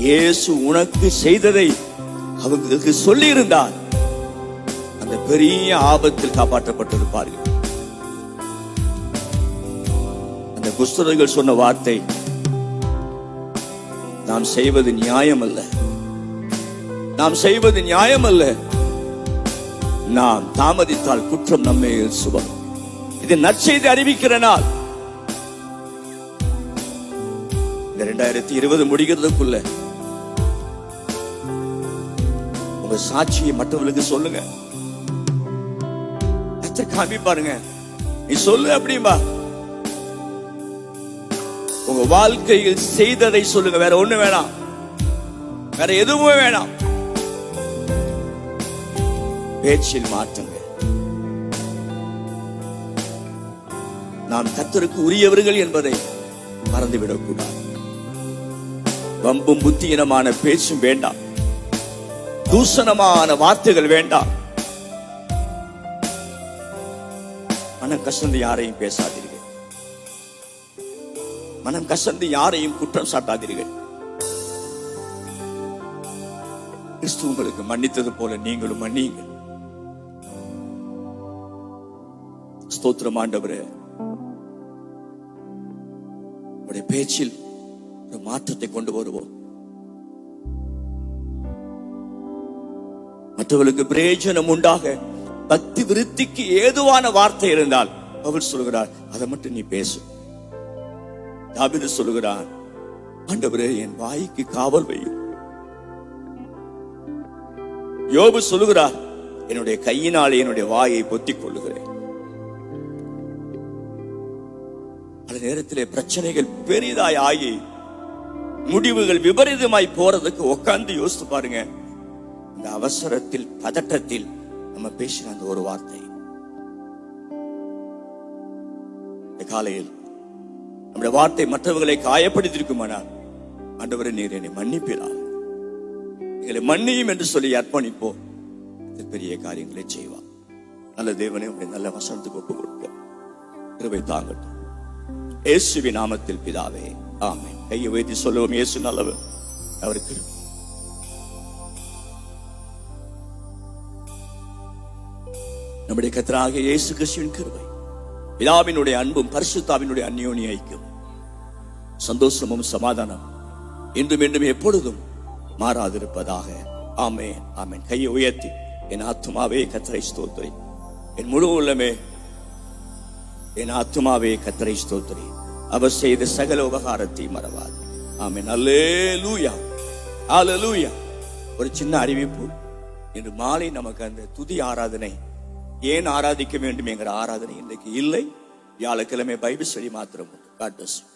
இயேசு உனக்கு செய்ததை அவங்களுக்கு சொல்லி இருந்தார், அந்த பெரிய ஆபத்தில் காப்பாற்றப்பட்டிருப்பார்கள். அந்த குஸ்தர்கள் சொன்ன வார்த்தை, நாம் செய்வது நியாயம் அல்ல, நாம் செய்வது நியாயம் அல்ல, நாம் தாமதித்தால் குற்றம் நம்மை சுமம். இது நற்செய்தி அறிவிக்கிற நாள். இந்த 2020 முடிகிறதுக்குள்ள உங்க சாட்சியை மற்றவர்களுக்கு சொல்லுங்க. காமி பாருங்க, நீ சொல்லு அப்படின்பா. உங்க வாழ்க்கையில் செய்ததை சொல்லுங்க, வேற ஒண்ணு வேணாம், வேற எதுவுமே வேணாம். பேச்சில் மாற்றுங்க. நாம் கர்த்தருக்கு உரியவர்கள் என்பதை மறந்துவிடக்கூடாது. வம்பும் புத்தியினமான பேச்சும் வேண்டாம், தூஷணமான வார்த்தைகள் வேண்டாம். மனம் கசந்து யாரையும் பேசாதீர்கள், மனம் கசந்து யாரையும் குற்றம் சாட்டாதீர்கள். கிறிஸ்து உங்களுக்கு மன்னித்தது போல நீங்களும் மன்னியுங்கள். ஸ்தோத்திரம் ஆண்டவரே, உடைய பேச்சில் ஒரு மாற்றத்தை கொண்டு வருவோம். மற்றவர்களுக்கு பிரயோஜனம் உண்டாக பக்தி விருத்திக்கு ஏதுவான வார்த்தை இருந்தால் அவர் சொல்கிறார், அதை மட்டும் நீ பேசு. தாவீது சொல்கிறான், ஆண்டவரே என் வாய்க்கு காவல் வையும். யோபு சொல்லுகிறார், என்னுடைய கையினாலே என்னுடைய வாயை பொத்திக் கொள்ளுகிறேன். அந்த நேரத்திலே பிரச்சனைகள் பெரிதாய் ஆகி முடிவுகள் விபரீதமாய் போறதுக்கு உட்கார்ந்து யோசித்து பாருங்க. இந்த அவசரத்தில் பதட்டத்தில் நம்ம பேசின அந்த ஒரு வார்த்தை, இந்த காலையில் நம்முடைய வார்த்தை மற்றவர்களை காயப்படுத்திருக்குமானால், ஆண்டவரே நீர் என்னை மன்னிப்பீரா, எங்களை மன்னியும் என்று சொல்லி அர்ப்பணிப்போம். பெரிய காரியங்களை செய்வார். நல்ல தேவனே, உங்களை நல்ல வசனத்துக்கு ஒப்பு கொடுக்க கிருபை தாங்கட்டும். இயேசுவின் நாமத்தில் பிதாவே, ஆமென். கையை உயர்த்தி சொல்லுவோம், இயேசு நல்லவர், அவருக்கு நம்முடைய கர்த்தராகிய இயேசு கிறிஸ்துவின் கிருபை, பிதாவினுடைய அன்பும் பரிசுத்தாவினுடைய அந்யோன்ய ஐக்கியம், சந்தோஷமும் சமாதானம் இன்றும் என்றும் எப்பொழுதும் மாறாதிருப்பதாக. ஆமென், ஆமென். கையை உயர்த்தி, என் ஆத்துமாவே கர்த்தரை ஸ்தோத்திரி, என் முழு உள்ளமே என் ஆத்துமாவே கர்த்தரை ஸ்தோத்திரி, அவர் செய்த சகல உபகாரத்தை மறவாது. ஆமென். அல்லேலூயா, அல்லேலூயா. ஒரு சின்ன அறிவிப்பு, இன்று மாலை நமக்கு அந்த துதி ஆராதனை, ஏன் ஆராதிக்க வேண்டும் என்கிற ஆராதனை இன்றைக்கு இல்லை. வியாழக்கிழமை பைபிள் ஸ்டடி மாத்திரம். God bless you.